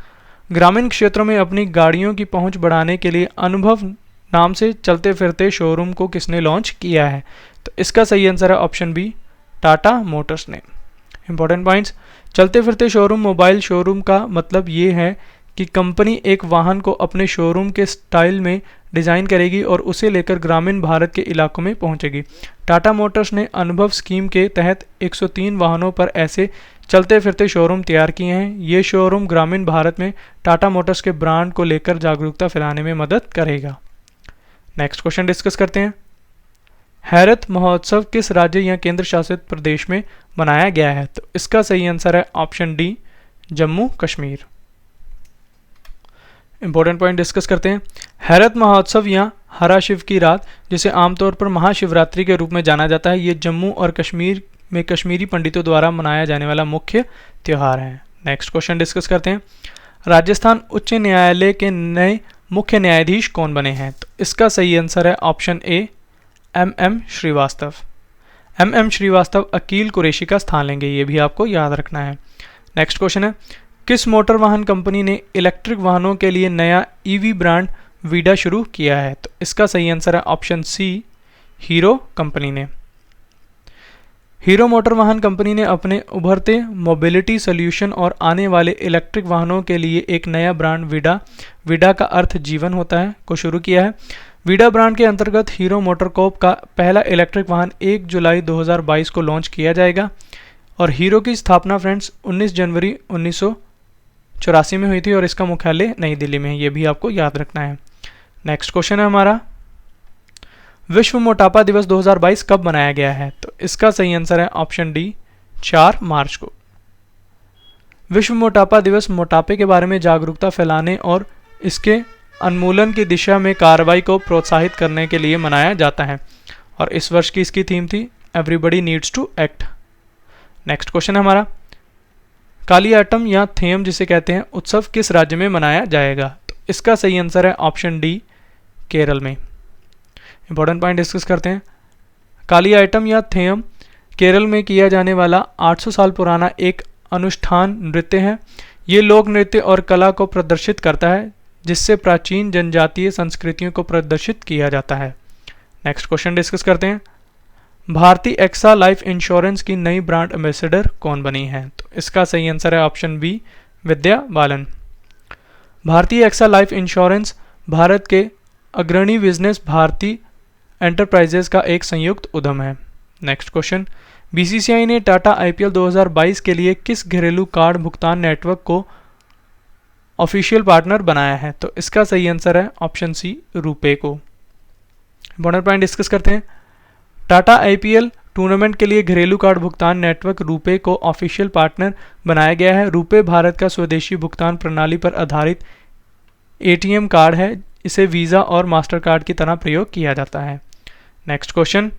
ग्रामीण क्षेत्रों में अपनी गाड़ियों की पहुंच बढ़ाने के लिए अनुभव नाम से चलते फिरते शोरूम को किसने लॉन्च किया है? तो इसका सही आंसर है ऑप्शन बी, टाटा मोटर्स ने। इंपॉर्टेंट पॉइंट्स, चलते फिरते शोरूम मोबाइल शोरूम का मतलब ये है कि कंपनी एक वाहन को अपने शोरूम के स्टाइल में डिज़ाइन करेगी और उसे लेकर ग्रामीण भारत के इलाकों में पहुंचेगी। टाटा मोटर्स ने अनुभव स्कीम के तहत 103 वाहनों पर ऐसे चलते फिरते शोरूम तैयार किए हैं। ये शोरूम ग्रामीण भारत में टाटा मोटर्स के ब्रांड को लेकर जागरूकता फैलाने में मदद करेगा। नेक्स्ट क्वेश्चन डिस्कस करते हैं। हैरत महोत्सव किस राज्य या केंद्र शासित प्रदेश में मनाया गया है? तो इसका सही आंसर है option D, Jammu Kashmir. Important point discuss करते हैं। हैरत महोत्सव या हरा शिव की रात, जिसे आमतौर पर महाशिवरात्रि के रूप में जाना जाता है, ये जम्मू और कश्मीर में कश्मीरी पंडितों द्वारा मनाया जाने वाला मुख्य त्यौहार है। नेक्स्ट क्वेश्चन डिस्कस करते हैं। राजस्थान उच्च न्यायालय के नए मुख्य न्यायाधीश कौन बने हैं? तो इसका सही आंसर है option A, M Srivastava. M Srivastava Akil Kureshi का स्थान लेंगे, ये भी आपको याद रखना है। नेक्स्ट क्वेश्चन है, किस मोटर वाहन कंपनी ने इलेक्ट्रिक वाहनों के लिए नया ईवी ब्रांड वीडा शुरू किया है? तो इसका सही आंसर है ऑप्शन सी, हीरो कंपनी ने। हीरो मोटर वाहन कंपनी ने अपने उभरते मोबिलिटी सॉल्यूशन और आने वाले इलेक्ट्रिक वाहनों के लिए एक नया ब्रांड वीडा का अर्थ जीवन होता है को शुरू किया है। वीडा ब्रांड के अंतर्गत हीरो मोटरकॉर्प का पहला इलेक्ट्रिक वाहन 1 जुलाई 2022 को लॉन्च किया जाएगा। और हीरो की स्थापना फ्रेंड्स 19 जनवरी 1984 में हुई थी और इसका मुख्यालय नई दिल्ली में है, ये भी आपको याद रखना है। नेक्स्ट क्वेश्चन है हमारा, विश्व मोटापा दिवस 2022 कब मनाया गया है? तो इसका सही आंसर है ऑप्शन डी, 4 मार्च को। विश्व मोटापा दिवस मोटापे के बारे में जागरूकता फैलाने और इसके उन्मूलन की दिशा में कार्रवाई को प्रोत्साहित करने के लिए मनाया जाता है और इस वर्ष की इसकी थीम थी everybody needs to act. Next question है हमारा, कालियाट्टम या थेयम जिसे कहते हैं उत्सव किस राज्य में मनाया जाएगा? तो इसका सही आंसर है ऑप्शन डी, केरल में। इंपॉर्टेंट पॉइंट डिस्कस करते हैं। कालियाट्टम या थेयम केरल में किया जाने वाला 800 साल पुराना एक अनुष्ठान नृत्य है। ये लोक नृत्य और कला को प्रदर्शित करता है जिससे प्राचीन जनजातीय संस्कृतियों को प्रदर्शित किया जाता है। नेक्स्ट क्वेश्चन डिस्कस करते हैं। भारतीय एक्सा लाइफ इंश्योरेंस की नई ब्रांड एम्बेसडर कौन बनी है? तो इसका सही आंसर है ऑप्शन बी, विद्या बालन। भारतीय एक्सा लाइफ इंश्योरेंस भारत के अग्रणी बिजनेस भारती एंटरप्राइजेज का एक संयुक्त उद्यम है। नेक्स्ट क्वेश्चन, बीसीसीआई ने टाटा आईपीएल 2022 के लिए किस घरेलू कार्ड भुगतान नेटवर्क को ऑफिशियल पार्टनर बनाया है? तो इसका सही आंसर है ऑप्शन सी, रुपे को। इंपॉर्टेंट पॉइंट डिस्कस करते हैं। टाटा आईपीएल टूर्नामेंट के लिए घरेलू कार्ड भुगतान नेटवर्क रुपे को ऑफिशियल पार्टनर बनाया गया है। रुपे भारत का स्वदेशी भुगतान प्रणाली पर आधारित एटीएम कार्ड है। इसे वीज़ा और मास्टर कार्ड की तरह प्रयोग किया जाता है। नेक्स्ट क्वेश्चन,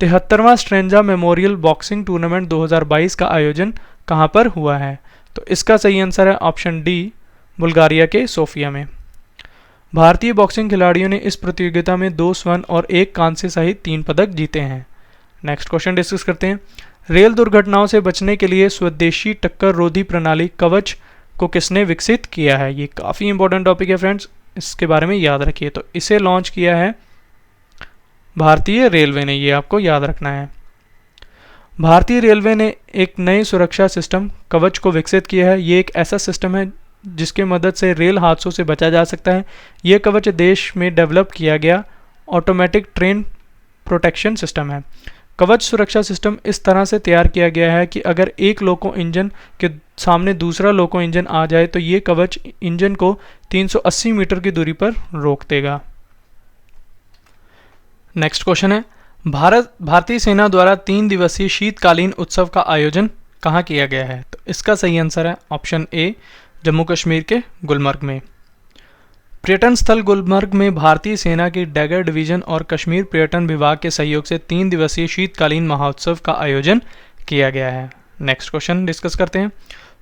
73वां स्ट्रेंजा मेमोरियल बॉक्सिंग टूर्नामेंट 2022 का आयोजन कहां पर हुआ है? तो इसका सही आंसर है ऑप्शन डी, बुल्गारिया के सोफिया में। भारतीय बॉक्सिंग खिलाड़ियों ने इस प्रतियोगिता में 2 स्वर्ण और 1 कांस्य सहित 3 पदक जीते हैं। नेक्स्ट क्वेश्चन डिस्कस करते हैं। रेल दुर्घटनाओं से बचने के लिए स्वदेशी टक्कर रोधी प्रणाली कवच को किसने विकसित किया है? ये काफ़ी इंपॉर्टेंट टॉपिक है फ्रेंड्स, इसके बारे में याद रखिए। तो इसे लॉन्च किया है भारतीय रेलवे ने, ये आपको याद रखना है। भारतीय रेलवे ने एक नई सुरक्षा सिस्टम कवच को विकसित किया है। ये एक ऐसा सिस्टम है जिसके मदद से रेल हादसों से बचा जा सकता है। ये कवच देश में डेवलप किया गया ऑटोमेटिक ट्रेन प्रोटेक्शन सिस्टम है। कवच सुरक्षा सिस्टम इस तरह से तैयार किया गया है कि अगर एक लोको इंजन के सामने दूसरा लोको इंजन आ जाए तो ये कवच इंजन को 380 मीटर की दूरी पर रोक देगा। नेक्स्ट क्वेश्चन है, भारतीय सेना द्वारा 3 दिवसीय शीतकालीन उत्सव का आयोजन कहाँ किया गया है? तो इसका सही आंसर है ऑप्शन ए, जम्मू कश्मीर के गुलमर्ग में। पर्यटन स्थल गुलमर्ग में भारतीय सेना की डैगर डिवीजन और कश्मीर पर्यटन विभाग के सहयोग से 3 दिवसीय शीतकालीन महोत्सव का आयोजन किया गया है। नेक्स्ट क्वेश्चन डिस्कस करते हैं।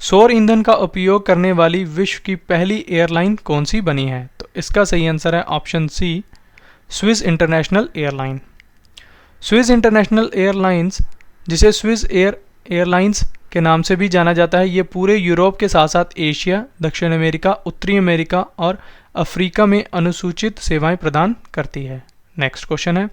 सौर ईंधन का उपयोग करने वाली विश्व की पहली एयरलाइन कौन सी बनी है? तो इसका सही आंसर है option C, Swiss International Airline. Swiss International Airlines, जिसे स्विस एयरलाइंस के नाम से भी जाना जाता है, ये पूरे यूरोप के साथ साथ एशिया, दक्षिण अमेरिका, उत्तरी अमेरिका और अफ्रीका में अनुसूचित सेवाएं प्रदान करती है। नेक्स्ट क्वेश्चन है,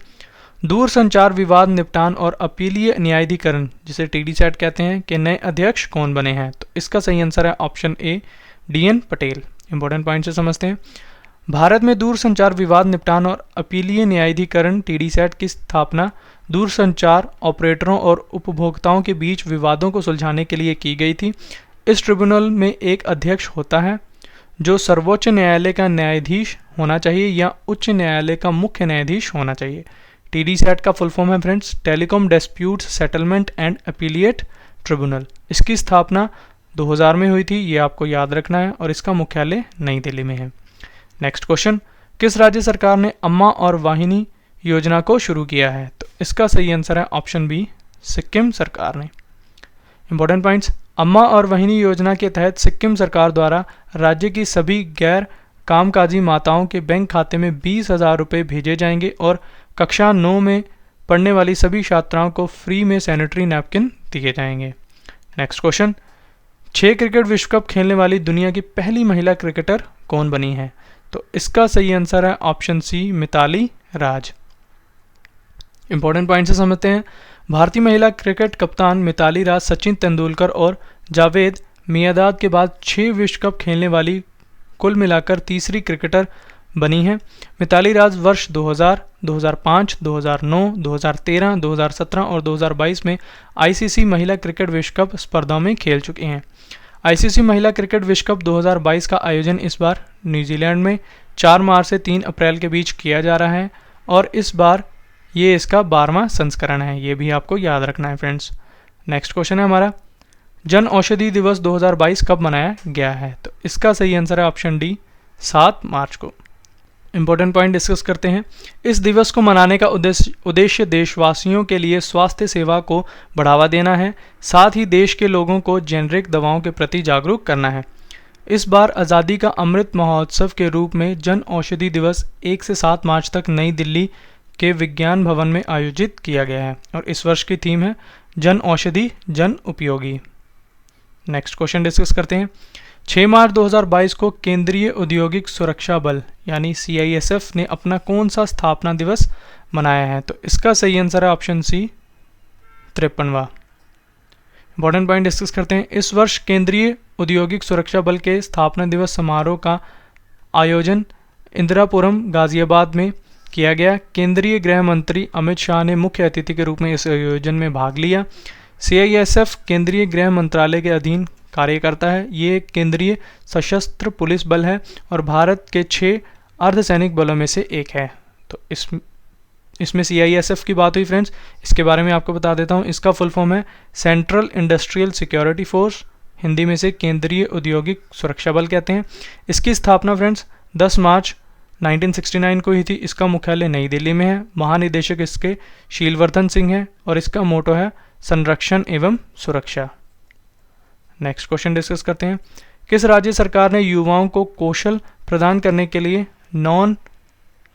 दूरसंचार विवाद निपटान और अपीलीय न्यायाधिकरण, जिसे टीडीसैट कहते हैं, के नए अध्यक्ष कौन बने हैं? तो इसका सही आंसर है option A, D N Patel. Important point से समझते हैं। भारत में दूरसंचार विवाद निपटान और अपीलीय न्यायाधिकरण टीडीसैट की स्थापना दूरसंचार ऑपरेटरों और उपभोक्ताओं के बीच विवादों को सुलझाने के लिए की गई थी। इस ट्रिब्यूनल में एक अध्यक्ष होता है जो सर्वोच्च न्यायालय का न्यायाधीश होना चाहिए या उच्च न्यायालय का मुख्य न्यायाधीश होना चाहिए। टीडीसैट का फुल फॉर्म है friends, telecom disputes settlement and appellate tribunal. इसकी स्थापना 2000 में हुई थी, ये आपको याद रखना है, और इसका मुख्यालय नई दिल्ली में है। नेक्स्ट क्वेश्चन, किस राज्य सरकार ने अम्मा और वाहिनी योजना को शुरू किया है? तो इसका सही आंसर है ऑप्शन बी, सिक्किम सरकार ने। इंपॉर्टेंट पॉइंट्स, अम्मा और वाहिनी योजना के तहत सिक्किम सरकार द्वारा राज्य की सभी गैर कामकाजी माताओं के बैंक खाते में 20,000 रुपये भेजे जाएंगे और कक्षा 9 में पढ़ने वाली सभी छात्राओं को फ्री में सैनिटरी नैपकिन दिए जाएंगे। नेक्स्ट क्वेश्चन, 6 क्रिकेट विश्व कप खेलने वाली दुनिया की पहली महिला क्रिकेटर कौन बनी है? तो इसका सही आंसर है ऑप्शन सी, मिताली राज। इंपॉर्टेंट पॉइंट से समझते हैं। भारतीय महिला क्रिकेट कप्तान मिताली राज सचिन तेंदुलकर और जावेद मियांदाद के बाद 6 विश्व कप खेलने वाली कुल मिलाकर तीसरी क्रिकेटर बनी हैं। मिताली राज वर्ष 2000, 2005, 2009, 2013, 2017 और 2022 में आईसीसी महिला क्रिकेट विश्व कप स्पर्धाओं में खेल चुकी हैं। आईसीसी महिला क्रिकेट विश्व कप 2022 का आयोजन इस बार न्यूजीलैंड में 4 मार्च से 3 अप्रैल के बीच किया जा रहा है और इस बार ये इसका 12वां संस्करण है, ये भी आपको याद रखना है फ्रेंड्स। नेक्स्ट क्वेश्चन है हमारा, जन औषधि दिवस 2022 कब मनाया गया है? तो इसका सही आंसर है ऑप्शन डी, 7 मार्च को। इंपॉर्टेंट पॉइंट डिस्कस करते हैं। इस दिवस को मनाने का उद्देश्य देशवासियों के लिए स्वास्थ्य सेवा को बढ़ावा देना है, साथ ही देश के लोगों को जेनरिक दवाओं के प्रति जागरूक करना है। इस बार आज़ादी का अमृत महोत्सव के रूप में जन औषधि दिवस 1 से 7 मार्च तक नई दिल्ली के विज्ञान भवन में आयोजित किया गया है और इस वर्ष की थीम है जन औषधि जन उपयोगी। नेक्स्ट क्वेश्चन डिस्कस करते हैं। 6 मार्च 2022 को केंद्रीय औद्योगिक सुरक्षा बल यानी CISF ने अपना कौन सा स्थापना दिवस मनाया है? तो इसका सही आंसर है ऑप्शन सी, 53वां। इंपॉर्टेंट पॉइंट डिस्कस करते हैं। इस वर्ष केंद्रीय औद्योगिक सुरक्षा बल के स्थापना दिवस समारोह का आयोजन इंदिरापुरम गाजियाबाद में किया गया। केंद्रीय गृह मंत्री अमित शाह ने मुख्य अतिथि के रूप में इस आयोजन में भाग लिया। CISF केंद्रीय गृह मंत्रालय के अधीन कार्य करता है। ये केंद्रीय सशस्त्र पुलिस बल है और भारत के 6 अर्धसैनिक बलों में से एक है। तो इसमें CISF की बात हुई फ्रेंड्स, इसके बारे में आपको बता देता हूँ। इसका फुल फॉर्म है central industrial security force, Hindi में से केंद्रीय औद्योगिक सुरक्षा बल कहते हैं। इसकी स्थापना फ्रेंड्स 10 मार्च 1969 को हुई थी। इसका मुख्यालय नई दिल्ली में है। महानिदेशक इसके शीलवर्धन सिंह है और इसका मोटो है संरक्षण एवं सुरक्षा। नेक्स्ट क्वेश्चन डिस्कस करते हैं। किस राज्य सरकार ने युवाओं को कौशल प्रदान करने के लिए नॉन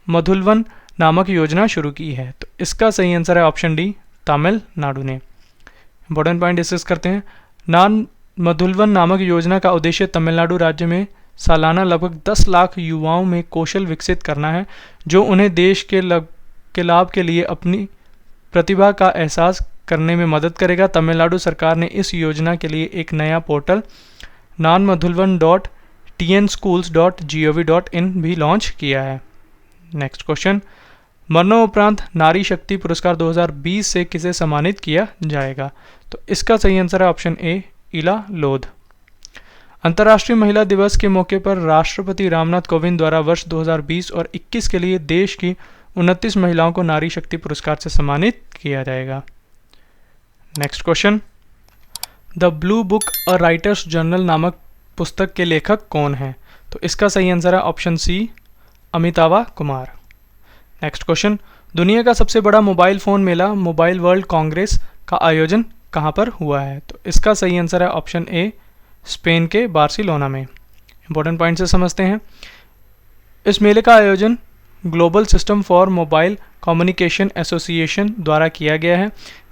मधुलवन नामक योजना शुरू की है? तो इसका सही आंसर है ऑप्शन डी, तमिलनाडु ने। इंपॉर्टेंट पॉइंट डिस्कस करते हैं। नॉन मधुलवन नामक योजना का उद्देश्य तमिलनाडु राज्य में सालाना लगभग 10 लाख युवाओं में कौशल विकसित करना है, जो उन्हें देश के लाभ के लिए अपनी प्रतिभा का एहसास करने में मदद करेगा। तमिलनाडु सरकार ने इस योजना के लिए एक नया पोर्टल nonmadhulvan.tnschools.gov.in भी लॉन्च किया है। नेक्स्ट क्वेश्चन, मरणोपरांत नारी शक्ति पुरस्कार 2020 से किसे सम्मानित किया जाएगा? तो इसका सही आंसर है ऑप्शन ए, इला लोध। अंतर्राष्ट्रीय महिला दिवस के मौके पर राष्ट्रपति रामनाथ कोविंद द्वारा वर्ष 2020 और 21 के लिए देश की 29 महिलाओं को नारी शक्ति पुरस्कार से सम्मानित किया जाएगा। Next question, the blue book a writers journal नामक पुस्तक के लेखक कौन है? तो इसका सही आंसर है option C, Amitava Kumar. Next question, दुनिया का सबसे बड़ा मोबाइल फ़ोन मेला मोबाइल वर्ल्ड कांग्रेस का आयोजन कहाँ पर हुआ है? तो इसका सही आंसर है ऑप्शन ए, स्पेन के बार्सिलोना में। इंपॉर्टेंट पॉइंट से समझते हैं। इस मेले का आयोजन global system for mobile communication association द्वारा किया गया है।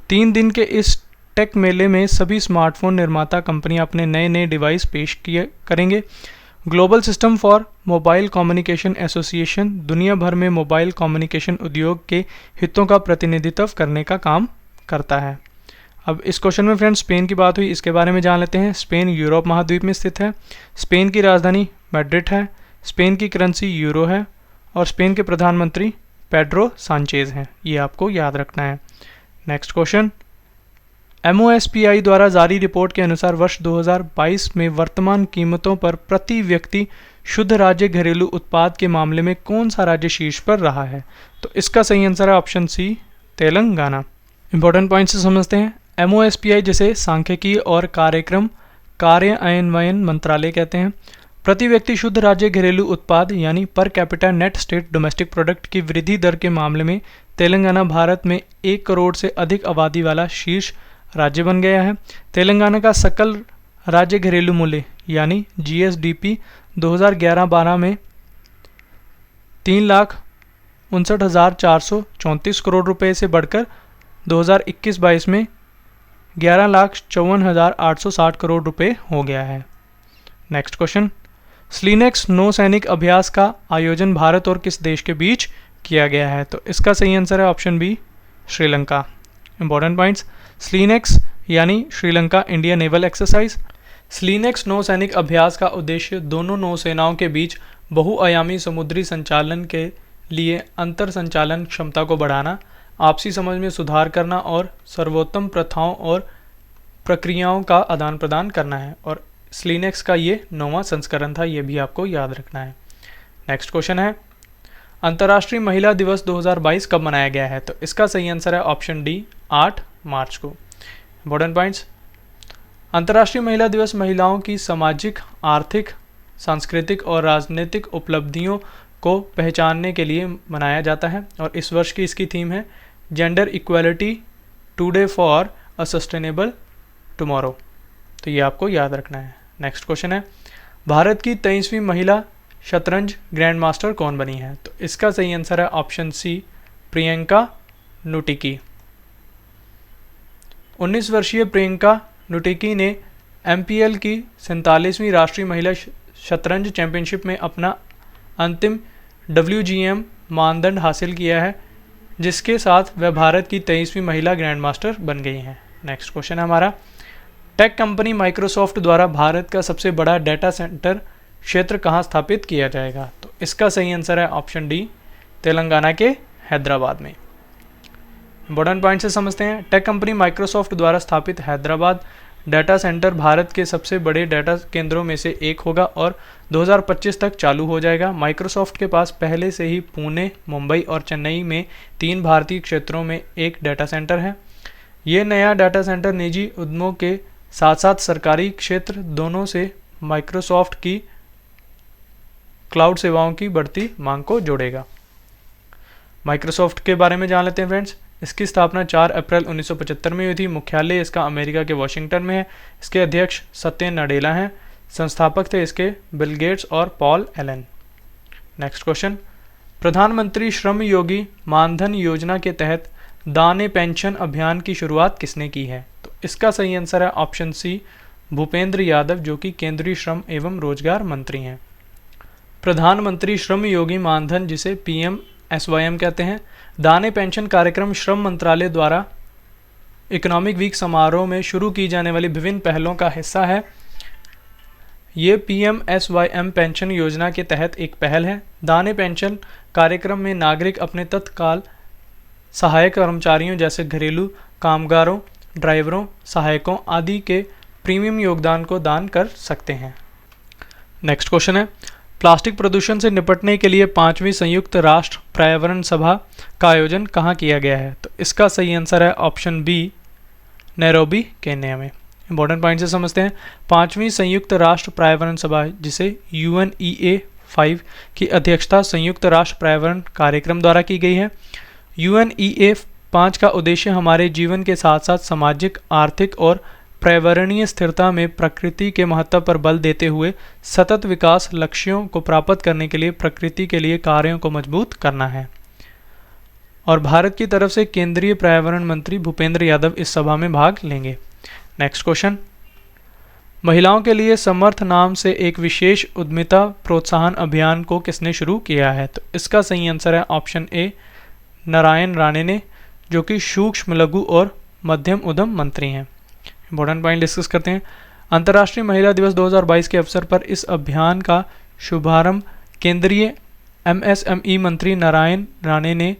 3 दिन के इस टेक मेले में सभी स्मार्टफोन निर्माता कंपनियां अपने नए नए डिवाइस पेश करेंगे। Global system for mobile communication association दुनिया भर में मोबाइल कम्युनिकेशन उद्योग के हितों का प्रतिनिधित्व करने का काम करता है। अब इस क्वेश्चन में फ्रेंड्स स्पेन की बात हुई, इसके बारे में जान लेते हैं। स्पेन यूरोप महाद्वीप में स्थित है। स्पेन की राजधानी मैड्रिड है। स्पेन की करेंसी यूरो है और स्पेन के प्रधानमंत्री पेड्रो सांचेज हैं। ये आपको याद रखना है। नेक्स्ट क्वेश्चन, MOSPI द्वारा जारी रिपोर्ट के अनुसार वर्ष 2022 में वर्तमान कीमतों पर प्रति व्यक्ति शुद्ध राज्य घरेलू उत्पाद के मामले में कौन सा राज्य शीर्ष पर रहा है? तो इसका सही आंसर है option C, Telangana. Important point से समझते हैं। MOSPI जिसे सांख्यिकीय और कार्यक्रम कार्यान्वयन मंत्रालय कहते हैं, प्रति व्यक्ति शुद्ध राज्य घरेलू उत्पाद यानी per capita net state domestic product की वृद्धि दर के मामले में तेलंगाना भारत में 1 करोड़ से अधिक आबादी वाला शीर्ष राज्य बन गया है। तेलंगाना का सकल राज्य घरेलू मूल्य यानी GSDP 2011-12 में 3,59,434 करोड़ रुपए से बढ़कर 2021-22 में 11,54,860 करोड़ रुपए हो गया है। नेक्स्ट क्वेश्चन, स्लीनेक्स नौसैनिक अभ्यास का आयोजन भारत और किस देश के बीच किया गया है? तो इसका सही आंसर है option B, Sri Lanka. Important points, SLINEX यानी Sri Lanka India naval exercise. SLINEX नौसैनिक अभ्यास का उद्देश्य दोनों नौसेनाओं के बीच बहुआयामी समुद्री संचालन के लिए अंतर संचालन क्षमता को बढ़ाना, आपसी समझ में सुधार करना और सर्वोत्तम प्रथाओं और प्रक्रियाओं का आदान प्रदान करना है। और स्लीनेक्स का ये 9वां संस्करण था, ये भी आपको याद रखना है। नेक्स्ट क्वेश्चन है, अंतर्राष्ट्रीय महिला दिवस 2022 कब मनाया गया है? तो इसका सही आंसर है ऑप्शन डी, 8 मार्च को। इंपॉर्टेंट पॉइंट्स, अंतर्राष्ट्रीय महिला दिवस महिलाओं की सामाजिक, आर्थिक, सांस्कृतिक और राजनीतिक उपलब्धियों को पहचानने के लिए मनाया जाता है और इस वर्ष की इसकी थीम है gender equality today for a sustainable tomorrow. तो ये आपको याद रखना है। नेक्स्ट क्वेश्चन है, भारत की 23वीं महिला शतरंज ग्रैंड मास्टर कौन बनी है? तो इसका सही आंसर है ऑप्शन सी, प्रियंका नुटिकी। 19 वर्षीय प्रियंका नुटिकी ने MPL की 47वीं राष्ट्रीय महिला शतरंज चैंपियनशिप में अपना अंतिम WGM मानदंड हासिल किया है, जिसके साथ वह भारत की 23वीं महिला ग्रैंड मास्टर बन गई हैं। नेक्स्ट क्वेश्चन है हमारा, टेक कंपनी माइक्रोसॉफ्ट द्वारा भारत का सबसे बड़ा डेटा सेंटर क्षेत्र कहाँ स्थापित किया जाएगा? तो इसका सही आंसर है ऑप्शन डी, तेलंगाना के हैदराबाद में। इंपॉर्टेंट पॉइंट से समझते हैं। टेक कंपनी माइक्रोसॉफ्ट द्वारा स्थापित हैदराबाद डाटा सेंटर भारत के सबसे बड़े डाटा केंद्रों में से एक होगा और 2025 तक चालू हो जाएगा। माइक्रोसॉफ्ट के पास पहले से ही पुणे, मुंबई और चेन्नई में 3 भारतीय क्षेत्रों में एक डाटा सेंटर है। ये नया डाटा सेंटर निजी उद्यमों के साथ साथ सरकारी क्षेत्र दोनों से माइक्रोसॉफ्ट की क्लाउड सेवाओं की बढ़ती मांग को जोड़ेगा। माइक्रोसॉफ्ट के बारे में जान लेते हैं फ्रेंड्स। इसकी स्थापना 4 अप्रैल 1975 में हुई थी। मुख्यालय इसका अमेरिका के वॉशिंगटन में है। इसके अध्यक्ष सत्य नडेला हैं। संस्थापक थे इसके बिल गेट्स और पॉल एलन। नेक्स्ट क्वेश्चन, प्रधानमंत्री श्रम योगी मानधन योजना के तहत दाने पेंशन अभियान की शुरुआत किसने की है? तो इसका सही आंसर है ऑप्शन सी, भूपेंद्र यादव, जो कि केंद्रीय श्रम एवं रोजगार मंत्री हैं। प्रधानमंत्री श्रम योगी मानधन, जिसे PMSYM कहते हैं, दाने पेंशन कार्यक्रम श्रम मंत्रालय द्वारा इकोनॉमिक वीक समारोह में शुरू की जाने वाली विभिन्न पहलों का हिस्सा है। ये PMSYM पेंशन योजना के तहत एक पहल है। दाने पेंशन कार्यक्रम में नागरिक अपने तत्काल सहायक कर्मचारियों जैसे घरेलू कामगारों, ड्राइवरों, सहायकों आदि के प्रीमियम योगदान को दान कर सकते हैं। नेक्स्ट क्वेश्चन है, प्लास्टिक प्रदूषण से निपटने के लिए 5वीं संयुक्त राष्ट्र पर्यावरण सभा का आयोजन कहाँ किया गया है? तो इसका सही आंसर है ऑप्शन बी, नैरोबी, केन्या में। इंपॉर्टेंट पॉइंट से समझते हैं। 5वीं संयुक्त राष्ट्र पर्यावरण सभा, जिसे UNEA 5 की अध्यक्षता संयुक्त राष्ट्र पर्यावरण कार्यक्रम द्वारा की गई है। UNEA 5 का उद्देश्य हमारे जीवन के साथ साथ सामाजिक, आर्थिक और पर्यावरणीय स्थिरता में प्रकृति के महत्व पर बल देते हुए सतत विकास लक्ष्यों को प्राप्त करने के लिए प्रकृति के लिए कार्यों को मजबूत करना है। और भारत की तरफ से केंद्रीय पर्यावरण मंत्री भूपेंद्र यादव इस सभा में भाग लेंगे। नेक्स्ट क्वेश्चन, महिलाओं के लिए समर्थ नाम से एक विशेष उद्यमिता प्रोत्साहन अभियान को किसने शुरू किया है? तो इसका सही आंसर है ऑप्शन ए, नारायण राणे ने, जो कि सूक्ष्म लघु और मध्यम उद्यम मंत्री हैं। इंपॉर्टेंट पॉइंट डिस्कस करते हैं। अंतर्राष्ट्रीय महिला दिवस 2022 के अवसर पर इस अभियान का शुभारंभ केंद्रीय MSME मंत्री नारायण राणे ने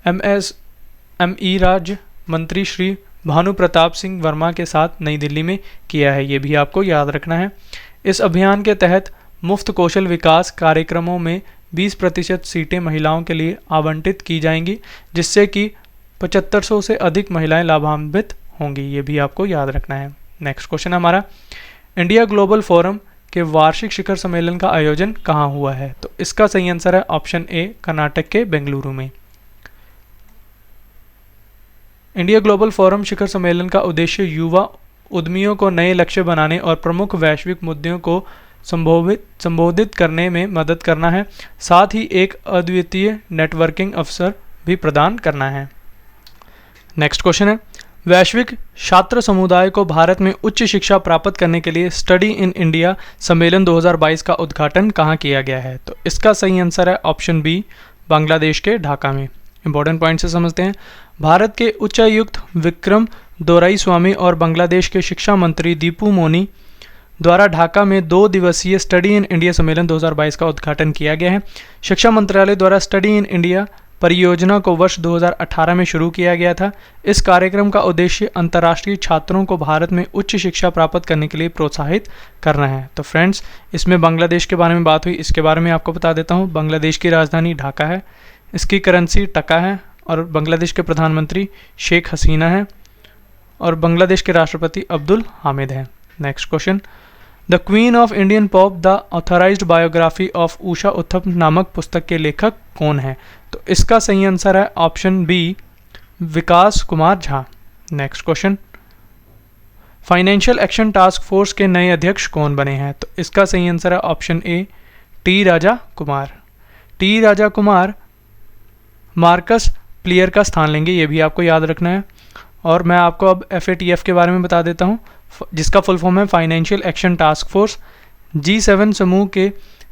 MSME राज्य मंत्री श्री भानु प्रताप सिंह वर्मा के साथ नई दिल्ली में किया है। ये भी आपको याद रखना है। इस अभियान के तहत मुफ्त कौशल विकास कार्यक्रमों में 20% सीटें महिलाओं के लिए आवंटित की जाएंगी, जिससे कि 7500 से अधिक महिलाएं लाभान्वित होंगी। ये भी आपको याद रखना है। नेक्स्ट क्वेश्चन हमारा, इंडिया ग्लोबल फोरम के वार्षिक शिखर सम्मेलन का आयोजन कहाँ हुआ है? तो इसका सही आंसर है ऑप्शन ए, कर्नाटक के बेंगलुरु में। इंडिया ग्लोबल फोरम शिखर सम्मेलन का उद्देश्य युवा उद्यमियों को नए लक्ष्य बनाने और प्रमुख वैश्विक मुद्दों को संबोधित करने में मदद करना है, साथ ही एक अद्वितीय नेटवर्किंग अवसर भी प्रदान करना है। नेक्स्ट क्वेश्चन है, वैश्विक छात्र समुदाय को भारत में उच्च शिक्षा प्राप्त करने के लिए स्टडी इन इंडिया सम्मेलन 2022 का उद्घाटन कहाँ किया गया है? तो इसका सही आंसर है ऑप्शन बी, बांग्लादेश के ढाका में। इंपॉर्टेंट पॉइंट से समझते हैं। भारत के उच्चायुक्त विक्रम दोराईस्वामी और बांग्लादेश के शिक्षा मंत्री दीपू मोनी द्वारा ढाका में 2 दिवसीय स्टडी इन इंडिया सम्मेलन 2022 का उद्घाटन किया गया है। शिक्षा मंत्रालय द्वारा स्टडी इन इंडिया परियोजना को वर्ष 2018 में शुरू किया गया था। इस कार्यक्रम का उद्देश्य अंतर्राष्ट्रीय छात्रों को भारत में उच्च शिक्षा प्राप्त करने के लिए प्रोत्साहित करना है। तो फ्रेंड्स, इसमें बांग्लादेश के बारे में बात हुई, इसके बारे में आपको बता देता हूँ। बांग्लादेश की राजधानी ढाका है, इसकी करेंसी टका है और बांग्लादेश के प्रधानमंत्री शेख हसीना है और बांग्लादेश के राष्ट्रपति अब्दुल हामिद हैं। Next question, the queen of Indian pop the authorised biography of Usha Uthup नामक पुस्तक के लेखक कौन है? तो इसका सही आंसर है option B, Vikas Kumar Jha. Next question, financial action task force के नए अध्यक्ष कौन बने हैं? तो इसका सही आंसर है ऑप्शन ए, T Raja Kumar. T Raja Kumar Marcus player का स्थान लेंगे, ये भी आपको याद रखना है। और मैं आपको अब FATF के बारे में बता देता हूँ, जिसका फुल फॉर्म है financial action task force. G7 समूह के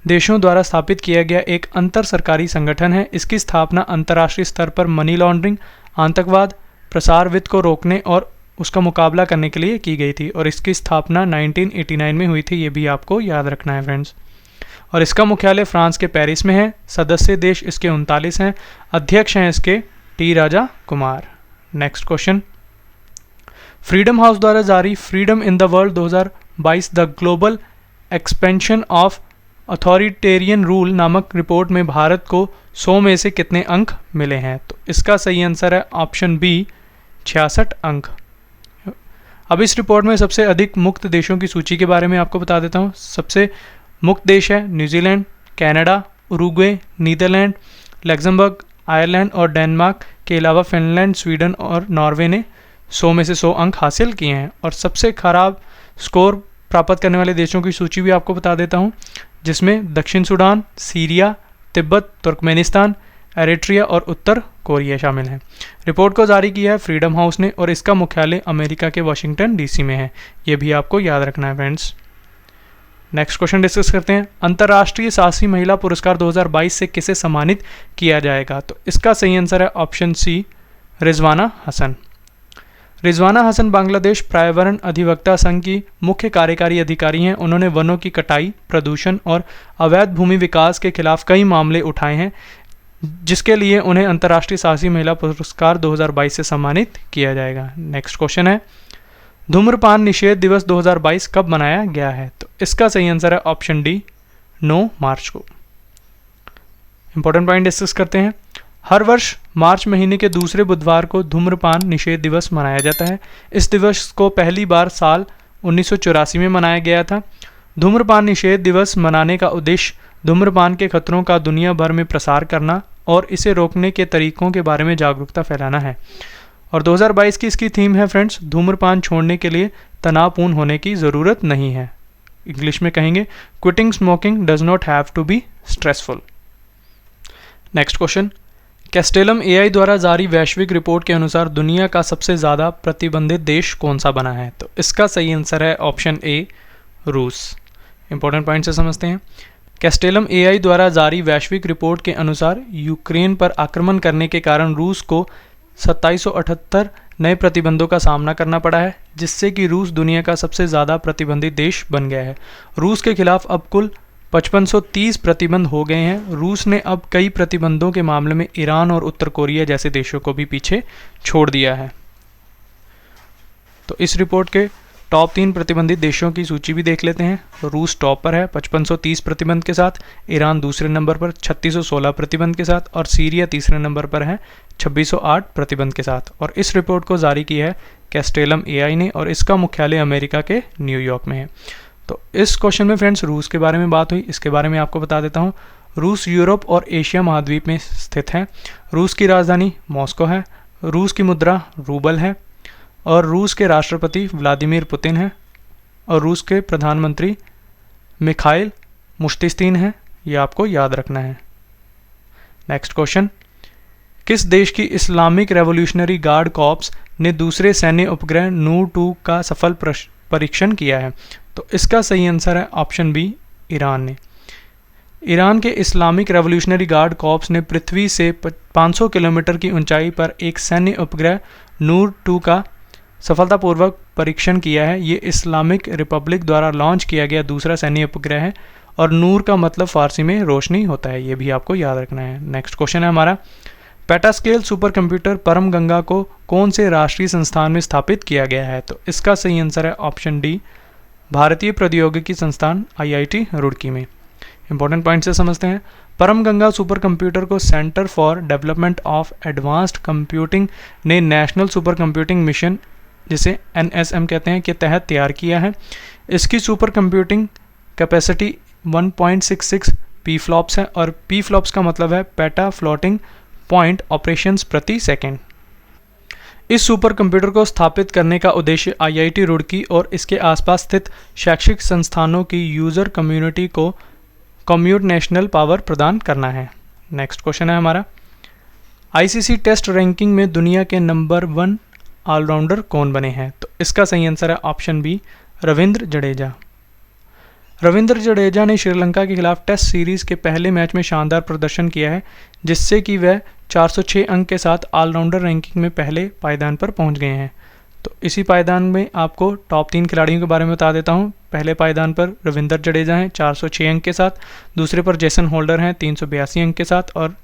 देशों द्वारा स्थापित किया गया एक अंतर सरकारी संगठन है। इसकी स्थापना अंतर्राष्ट्रीय स्तर पर मनी लॉन्ड्रिंग, आतंकवाद, प्रसार वित्त को रोकने और उसका मुकाबला करने के लिए की गई थी और इसकी स्थापना 1989 में हुई थी। ये भी आपको याद रखना है फ्रेंड्स। और इसका मुख्यालय फ्रांस के पेरिस में है। सदस्य देश इसके 39 हैं। अध्यक्ष हैं इसके T Raja Kumar. Next question, Freedom House द्वारा जारी Freedom in the World 2022 the Global Expansion of Authoritarian Rule नामक रिपोर्ट में भारत को 100 में से कितने अंक मिले हैं? तो इसका सही आंसर है ऑप्शन बी, 66 अंक। अब इस रिपोर्ट में सबसे अधिक मुक्त देशों की सूची के बारे में आपको बता देता हूँ। सबसे मुक्त देश है New Zealand, Canada, Uruguay, Netherland, Luxembourg, Ireland और डेनमार्क के अलावा फिनलैंड, स्वीडन और नॉर्वे ने 100 में से 100 अंक हासिल किए हैं। और सबसे खराब स्कोर प्राप्त करने वाले देशों की सूची भी आपको बता देता हूँ, जिसमें दक्षिण Sudan, Syria, Tibet, Turkmenistan, Eritrea और उत्तर कोरिया शामिल हैं। रिपोर्ट को जारी किया है फ्रीडम हाउस ने और इसका मुख्यालय अमेरिका के वाशिंगटन DC में है। ये भी आपको याद रखना है फ्रेंड्स। नेक्स्ट क्वेश्चन डिस्कस करते हैं। अंतर्राष्ट्रीय साहसी महिला पुरस्कार 2022 से किसे सम्मानित किया जाएगा? तो इसका सही आंसर है ऑप्शन सी, रिजवाना हसन। रिजवाना हसन बांग्लादेश पर्यावरण अधिवक्ता संघ की मुख्य कार्यकारी अधिकारी हैं। उन्होंने वनों की कटाई, प्रदूषण और अवैध भूमि विकास के खिलाफ कई मामले उठाए हैं, जिसके लिए उन्हें अंतर्राष्ट्रीय साहसी महिला पुरस्कार 2022 से सम्मानित किया जाएगा। नेक्स्ट क्वेश्चन है, धूम्रपान निषेध दिवस 2022 कब मनाया गया है? तो इसका सही आंसर है ऑप्शन डी, 9 मार्च को। इंपॉर्टेंट पॉइंट डिस्कस करते हैं। हर वर्ष मार्च महीने के दूसरे बुधवार को धूम्रपान निषेध दिवस मनाया जाता है। इस दिवस को पहली बार साल 1984 में मनाया गया था। धूम्रपान निषेध दिवस मनाने का उद्देश्य धूम्रपान के खतरों का दुनिया भर में प्रसार करना और इसे रोकने के तरीकों के बारे में जागरूकता फैलाना है। और 2022 की इसकी थीम है फ्रेंड्स, धूम्रपान छोड़ने के लिए तनावपूर्ण होने की ज़रूरत नहीं है। इंग्लिश में कहेंगे quitting smoking does not have to be stressful. Next question, Castellum AI द्वारा जारी वैश्विक रिपोर्ट के अनुसार दुनिया का सबसे ज़्यादा प्रतिबंधित देश कौन सा बना है? तो इसका सही आंसर है ऑप्शन ए, रूस। इंपॉर्टेंट पॉइंट से समझते हैं। कैस्टेलम एआई द्वारा जारी वैश्विक रिपोर्ट के अनुसार यूक्रेन पर आक्रमण करने के कारण रूस को 2778 नए प्रतिबंधों का सामना करना पड़ा है, जिससे कि रूस दुनिया का सबसे ज़्यादा प्रतिबंधित देश बन गया है। रूस के खिलाफ अब कुल 5530 प्रतिबंध हो गए हैं। रूस ने अब कई प्रतिबंधों के मामले में ईरान और उत्तर कोरिया जैसे देशों को भी पीछे छोड़ दिया है। तो इस रिपोर्ट के टॉप 3 प्रतिबंधित देशों की सूची भी देख लेते हैं। रूस टॉप पर है 5530 प्रतिबंध के साथ, ईरान दूसरे नंबर पर 3616 प्रतिबंध के साथ और सीरिया तीसरे नंबर पर है 2608 प्रतिबंध के साथ। और इस रिपोर्ट को जारी की है कैस्टेलम एआई ने और इसका मुख्यालय अमेरिका के न्यूयॉर्क में है। तो इस क्वेश्चन में फ्रेंड्स रूस के बारे में बात हुई, इसके बारे में आपको बता देता हूँ। रूस यूरोप और एशिया महाद्वीप में स्थित है। रूस की राजधानी मॉस्को है। रूस की मुद्रा रूबल है और रूस के राष्ट्रपति व्लादिमीर पुतिन हैं और रूस के प्रधानमंत्री मिखाइल मुश्तिस्तीन हैं। ये आपको याद रखना है। नेक्स्ट क्वेश्चन, किस देश की इस्लामिक रेवोल्यूशनरी गार्ड कॉर्प्स ने दूसरे सैन्य उपग्रह नूर 2 का सफल परीक्षण किया है? तो इसका सही आंसर है ऑप्शन बी, ईरान ने। ईरान के इस्लामिक रेवोल्यूशनरी गार्ड कॉर्प्स ने पृथ्वी से 500 किलोमीटर की ऊंचाई पर एक सैन्य उपग्रह नूर 2 का सफलतापूर्वक परीक्षण किया है। ये इस्लामिक रिपब्लिक द्वारा लॉन्च किया गया दूसरा सैन्य उपग्रह है और नूर का मतलब फारसी में रोशनी होता है, ये भी आपको याद रखना है। नेक्स्ट क्वेश्चन है हमारा, पेटास्केल सुपर कंप्यूटर परम गंगा को कौन से राष्ट्रीय संस्थान में स्थापित किया गया है? तो इसका सही आंसर है ऑप्शन डी, भारतीय प्रौद्योगिकी संस्थान IIT रुड़की में। इंपॉर्टेंट पॉइंट से समझते हैं। परम गंगा सुपर कंप्यूटर को centre for development of advanced computing ने नेशनल सुपर कंप्यूटिंग मिशन, जिसे NSM कहते हैं, के तहत तैयार किया है। इसकी सुपर कंप्यूटिंग कैपेसिटी 1.66 पीफ्लॉप्स है और पीफ्लॉप्स का मतलब है पेटा फ्लोटिंग पॉइंट ऑपरेशंस प्रति सेकेंड। इस सुपर कंप्यूटर को स्थापित करने का उद्देश्य IIT रुड़की और इसके आसपास स्थित शैक्षिक संस्थानों की यूज़र कम्युनिटी को कम्प्यूटेशनल पावर प्रदान करना है। नेक्स्ट क्वेश्चन है हमारा, ICC टेस्ट रैंकिंग में दुनिया के नंबर 1 ऑलराउंडर कौन बने हैं? तो इसका सही आंसर है ऑप्शन बी, रविंद्र जडेजा। रविंद्र जडेजा ने श्रीलंका के खिलाफ टेस्ट सीरीज़ के पहले मैच में शानदार प्रदर्शन किया है, जिससे कि वह 406 अंक के साथ ऑलराउंडर रैंकिंग में पहले पायदान पर पहुंच गए हैं। तो इसी पायदान में आपको टॉप 3 खिलाड़ियों के बारे में बता देता हूं। पहले पायदान पर रविंद्र जडेजा हैं 406 अंक के साथ, दूसरे पर जेसन होल्डर हैं 382 अंक के साथ और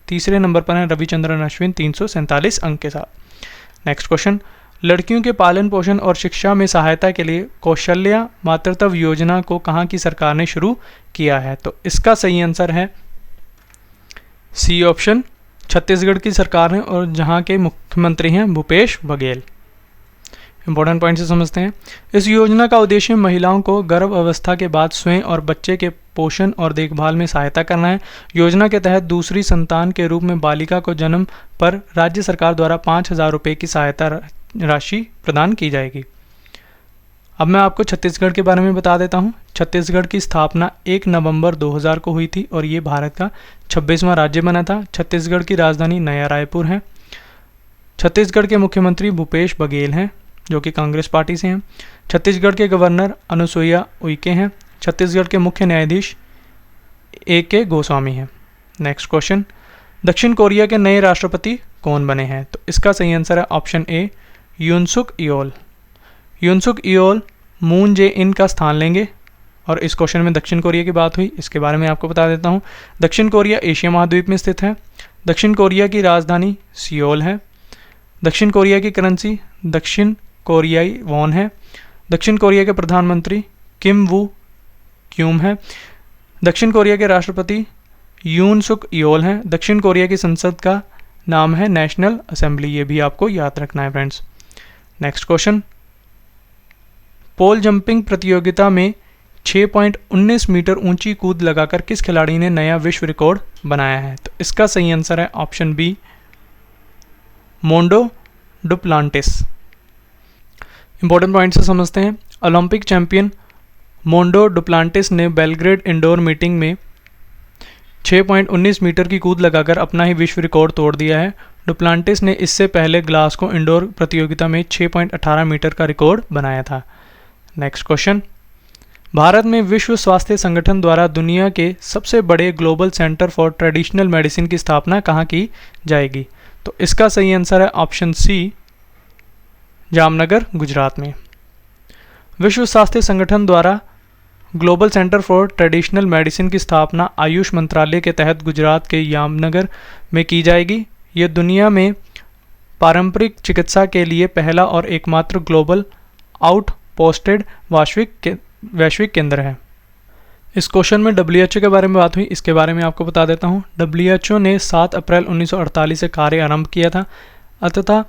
तीसरे नंबर पर हैं रविचंद्रन अश्विन 347 अंक के साथ। नेक्स्ट क्वेश्चन, लड़कियों के पालन पोषण और शिक्षा में सहायता के लिए कौशल्या मातृत्व योजना को कहाँ की सरकार ने शुरू किया है? तो इसका सही आंसर है सी ऑप्शन, छत्तीसगढ़ की सरकार है और जहाँ के मुख्यमंत्री हैं भूपेश बघेल। इंपॉर्टेंट पॉइंट से समझते हैं। इस योजना का उद्देश्य महिलाओं को गर्भ अवस्था के बाद स्वयं और बच्चे के पोषण और देखभाल में सहायता करना है। योजना के तहत दूसरी संतान के रूप में बालिका को जन्म पर राज्य सरकार द्वारा 5,000 रुपये की सहायता राशि प्रदान की जाएगी। अब मैं आपको छत्तीसगढ़ के बारे में बता देता हूँ। छत्तीसगढ़ की स्थापना 1 नवंबर 2000 को हुई थी और ये भारत का 26वां राज्य बना था। छत्तीसगढ़ की राजधानी नया रायपुर है। छत्तीसगढ़ के मुख्यमंत्री भूपेश बघेल हैं, जो कि कांग्रेस पार्टी से हैं। छत्तीसगढ़ के गवर्नर अनुसुईया उइके हैं। छत्तीसगढ़ के मुख्य न्यायाधीश AK गोस्वामी हैं। नेक्स्ट क्वेश्चन, दक्षिण कोरिया के नए राष्ट्रपति कौन बने हैं? तो इसका सही आंसर है ऑप्शन ए, यून सुक योल। यून सुक योल मून जे इन का स्थान लेंगे। और इस क्वेश्चन में दक्षिण कोरिया की बात हुई, इसके बारे में आपको बता देता हूँ। दक्षिण कोरिया एशिया महाद्वीप में स्थित है। दक्षिण कोरिया की राजधानी सियोल है। दक्षिण कोरिया की करेंसी दक्षिण कोरियाई वॉन है। दक्षिण कोरिया के प्रधानमंत्री किम वू क्यूम है। दक्षिण कोरिया के राष्ट्रपति यून सुक योल हैं। दक्षिण कोरिया की संसद का नाम है नेशनल असेंबली। ये भी आपको याद रखना है फ्रेंड्स। नेक्स्ट क्वेश्चन, पोल जंपिंग प्रतियोगिता में 6.19 मीटर ऊंची कूद लगाकर किस खिलाड़ी ने नया विश्व रिकॉर्ड बनाया है? तो इसका सही आंसर है option B, Mondo Duplantis. Important point से समझते हैं। ओलंपिक चैंपियन मोंडो डुप्लांटिस ने बेलग्रेड इंडोर मीटिंग में 6.19 मीटर की कूद लगाकर अपना ही विश्व रिकॉर्ड तोड़ दिया है। डुप्लांटिस ने इससे पहले ग्लासगो इंडोर प्रतियोगिता में 6.18 मीटर का रिकॉर्ड बनाया था। नेक्स्ट क्वेश्चन, भारत में विश्व स्वास्थ्य संगठन द्वारा दुनिया के सबसे बड़े global centre for traditional medicine की स्थापना कहाँ की जाएगी? तो इसका सही आंसर है ऑप्शन सी, जामनगर, गुजरात में। विश्व स्वास्थ्य संगठन द्वारा global centre for traditional medicine की स्थापना आयुष मंत्रालय के तहत गुजरात के जामनगर में की जाएगी। यह दुनिया में पारंपरिक चिकित्सा के लिए पहला और एकमात्र ग्लोबल आउटपोस्टेड वैश्विक केंद्र है। इस क्वेश्चन में WHO के बारे में बात हुई, इसके बारे में आपको बता देता हूँ। WHO ने 7 अप्रैल 1948 से कार्य आरंभ किया था तथा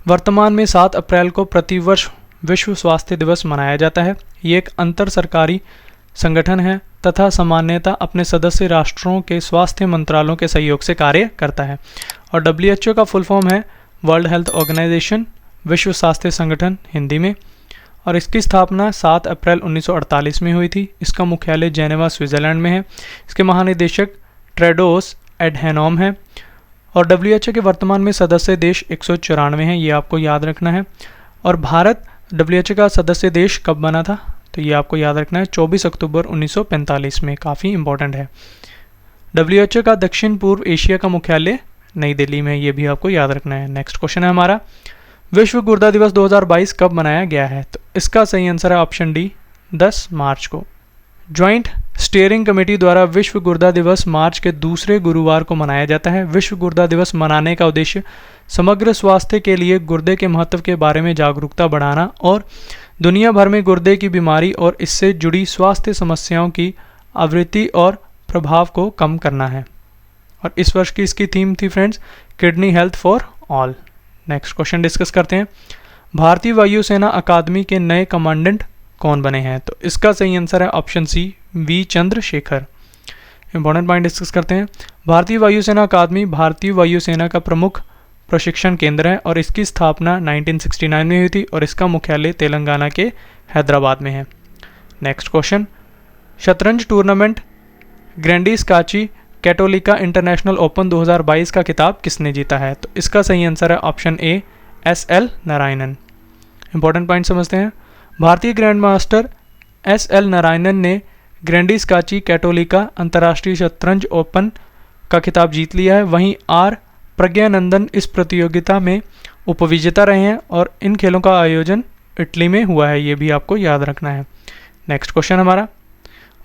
वर्तमान में 7 अप्रैल को प्रतिवर्ष विश्व स्वास्थ्य दिवस मनाया जाता है। ये एक अंतर सरकारी संगठन है तथा सामान्यतः अपने सदस्य राष्ट्रों के स्वास्थ्य मंत्रालयों के सहयोग से कार्य करता है। और WHO का फुल फॉर्म है वर्ल्ड हेल्थ ऑर्गेनाइजेशन, विश्व स्वास्थ्य संगठन हिंदी में। और इसकी स्थापना 7 अप्रैल 1948 में हुई थी। इसका मुख्यालय जेनेवा, स्विट्ज़रलैंड में है। इसके महानिदेशक टेड्रोस एडहेनॉम है। और WHO के वर्तमान में सदस्य देश 194 हैं, ये आपको याद रखना है। और भारत WHO का सदस्य देश कब बना था? तो ये आपको याद रखना है 24 अक्टूबर 1945 में, काफ़ी इंपॉर्टेंट है। WHO का दक्षिण पूर्व एशिया का मुख्यालय नई दिल्ली में, ये भी आपको याद रखना है। नेक्स्ट क्वेश्चन है हमारा, विश्व गुर्दा दिवस 2022 कब मनाया गया है? तो इसका सही आंसर है ऑप्शन डी, 10 मार्च को। ज्वाइंट स्टीयरिंग कमेटी द्वारा विश्व गुर्दा दिवस मार्च के दूसरे गुरुवार को मनाया जाता है। विश्व गुर्दा दिवस मनाने का उद्देश्य समग्र स्वास्थ्य के लिए गुर्दे के महत्व के बारे में जागरूकता बढ़ाना और दुनिया भर में गुर्दे की बीमारी और इससे जुड़ी स्वास्थ्य समस्याओं की आवृत्ति और प्रभाव को कम करना है। और इस वर्ष की इसकी थीम थी friends, kidney health for all. Next question discuss करते हैं, भारतीय वायुसेना अकादमी के नए कमांडेंट कौन बने हैं? तो इसका सही आंसर है option C, V Chandrashekhar. Important point discuss करते हैं, भारतीय वायुसेना अकादमी भारतीय वायुसेना का प्रमुख प्रशिक्षण केंद्र है और इसकी स्थापना 1969 में हुई थी और इसका मुख्यालय तेलंगाना के हैदराबाद में है। नेक्स्ट क्वेश्चन, शतरंज टूर्नामेंट ग्रैंडी स्काची कैटोलिका इंटरनेशनल ओपन 2022 का खिताब किसने जीता है? तो इसका सही आंसर है ऑप्शन ए, SL नारायणन। इंपॉर्टेंट पॉइंट समझते हैं, भारतीय ग्रैंड मास्टर SL नारायणन ने ग्रैंडी स्काची कैटोलिका अंतर्राष्ट्रीय शतरंज ओपन का खिताब जीत लिया है। वहीं आर प्रज्ञानंदन इस प्रतियोगिता में उपविजेता रहे हैं और इन खेलों का आयोजन इटली में हुआ है, ये भी आपको याद रखना है। नेक्स्ट क्वेश्चन हमारा,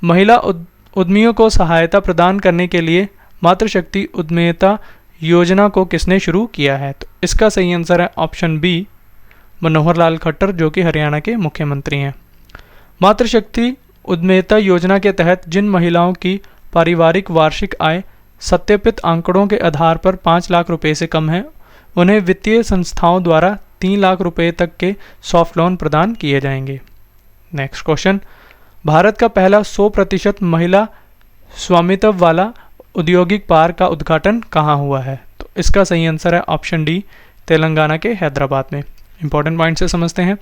महिला उद्यमियों को सहायता प्रदान करने के लिए मातृशक्ति उद्यमिता योजना को किसने शुरू किया है? तो इसका सही आंसर है ऑप्शन बी, मनोहर लाल खट्टर, जो कि हरियाणा के मुख्यमंत्री हैं। मातृशक्ति उद्यमिता योजना के तहत जिन महिलाओं की पारिवारिक वार्षिक आय सत्यापित आंकड़ों के आधार पर 5 लाख रुपए से कम है, उन्हें वित्तीय संस्थाओं द्वारा 3 लाख रुपए तक के सॉफ्ट लोन प्रदान किए जाएंगे। नेक्स्ट क्वेश्चन, भारत का पहला 100% महिला स्वामित्व वाला औद्योगिक पार्क का उद्घाटन कहाँ हुआ है? तो इसका सही आंसर है ऑप्शन डी, तेलंगाना के हैदराबाद में। इंपॉर्टेंट पॉइंट से समझते हैं,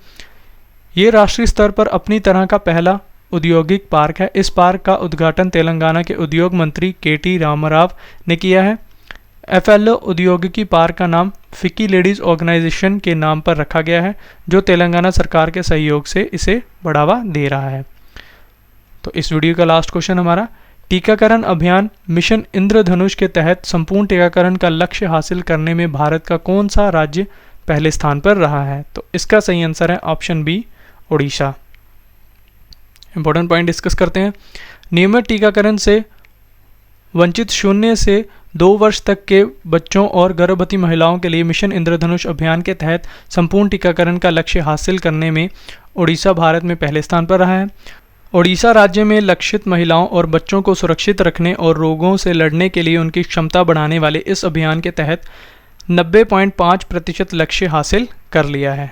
ये राष्ट्रीय स्तर पर अपनी तरह का पहला औद्योगिक पार्क है। इस पार्क का उद्घाटन तेलंगाना के उद्योग मंत्री KT रामाराव ने किया है। FLO औद्योगिकी पार्क का नाम फिक्की लेडीज ऑर्गेनाइजेशन के नाम पर रखा गया है, जो तेलंगाना सरकार के सहयोग से इसे बढ़ावा दे रहा है। तो इस वीडियो का लास्ट क्वेश्चन हमारा, टीकाकरण अभियान मिशन इंद्रधनुष के तहत संपूर्ण टीकाकरण का लक्ष्य हासिल करने में भारत का कौन सा राज्य पहले स्थान पर रहा है? तो इसका सही आंसर है option B, Odisha. Important point discuss करते हैं, नियमित टीकाकरण से वंचित 0 से 2 वर्ष तक के बच्चों और गर्भवती महिलाओं के लिए मिशन इंद्रधनुष अभियान के तहत संपूर्ण टीकाकरण का लक्ष्य हासिल करने में ओडिशा भारत में पहले स्थान पर रहा है। ओडिशा राज्य में लक्षित महिलाओं और बच्चों को सुरक्षित रखने और रोगों से लड़ने के लिए उनकी क्षमता बढ़ाने वाले इस अभियान के तहत 90.5% लक्ष्य हासिल कर लिया है।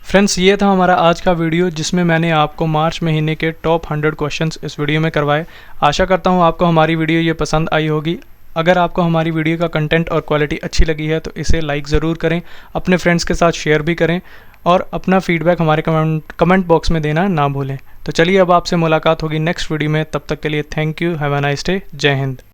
फ्रेंड्स, ये था हमारा आज का वीडियो जिसमें मैंने आपको मार्च महीने के टॉप 100 क्वेश्चंस इस वीडियो में करवाए। आशा करता हूँ आपको हमारी वीडियो ये पसंद आई होगी। अगर आपको हमारी वीडियो का कंटेंट और क्वालिटी अच्छी लगी है तो इसे लाइक ज़रूर करें, अपने फ्रेंड्स के साथ शेयर भी करें और अपना फीडबैक हमारे कमेंट बॉक्स में देना ना भूलें। तो चलिए अब आपसे मुलाकात होगी नेक्स्ट वीडियो में, तब तक के लिए thank you, have a nice day, जय हिंद।